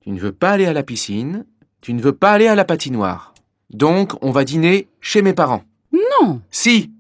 [SPEAKER 22] tu ne veux pas aller à la piscine, tu ne veux pas aller à la patinoire. Donc, on va dîner chez mes parents.
[SPEAKER 19] Non!
[SPEAKER 22] Si!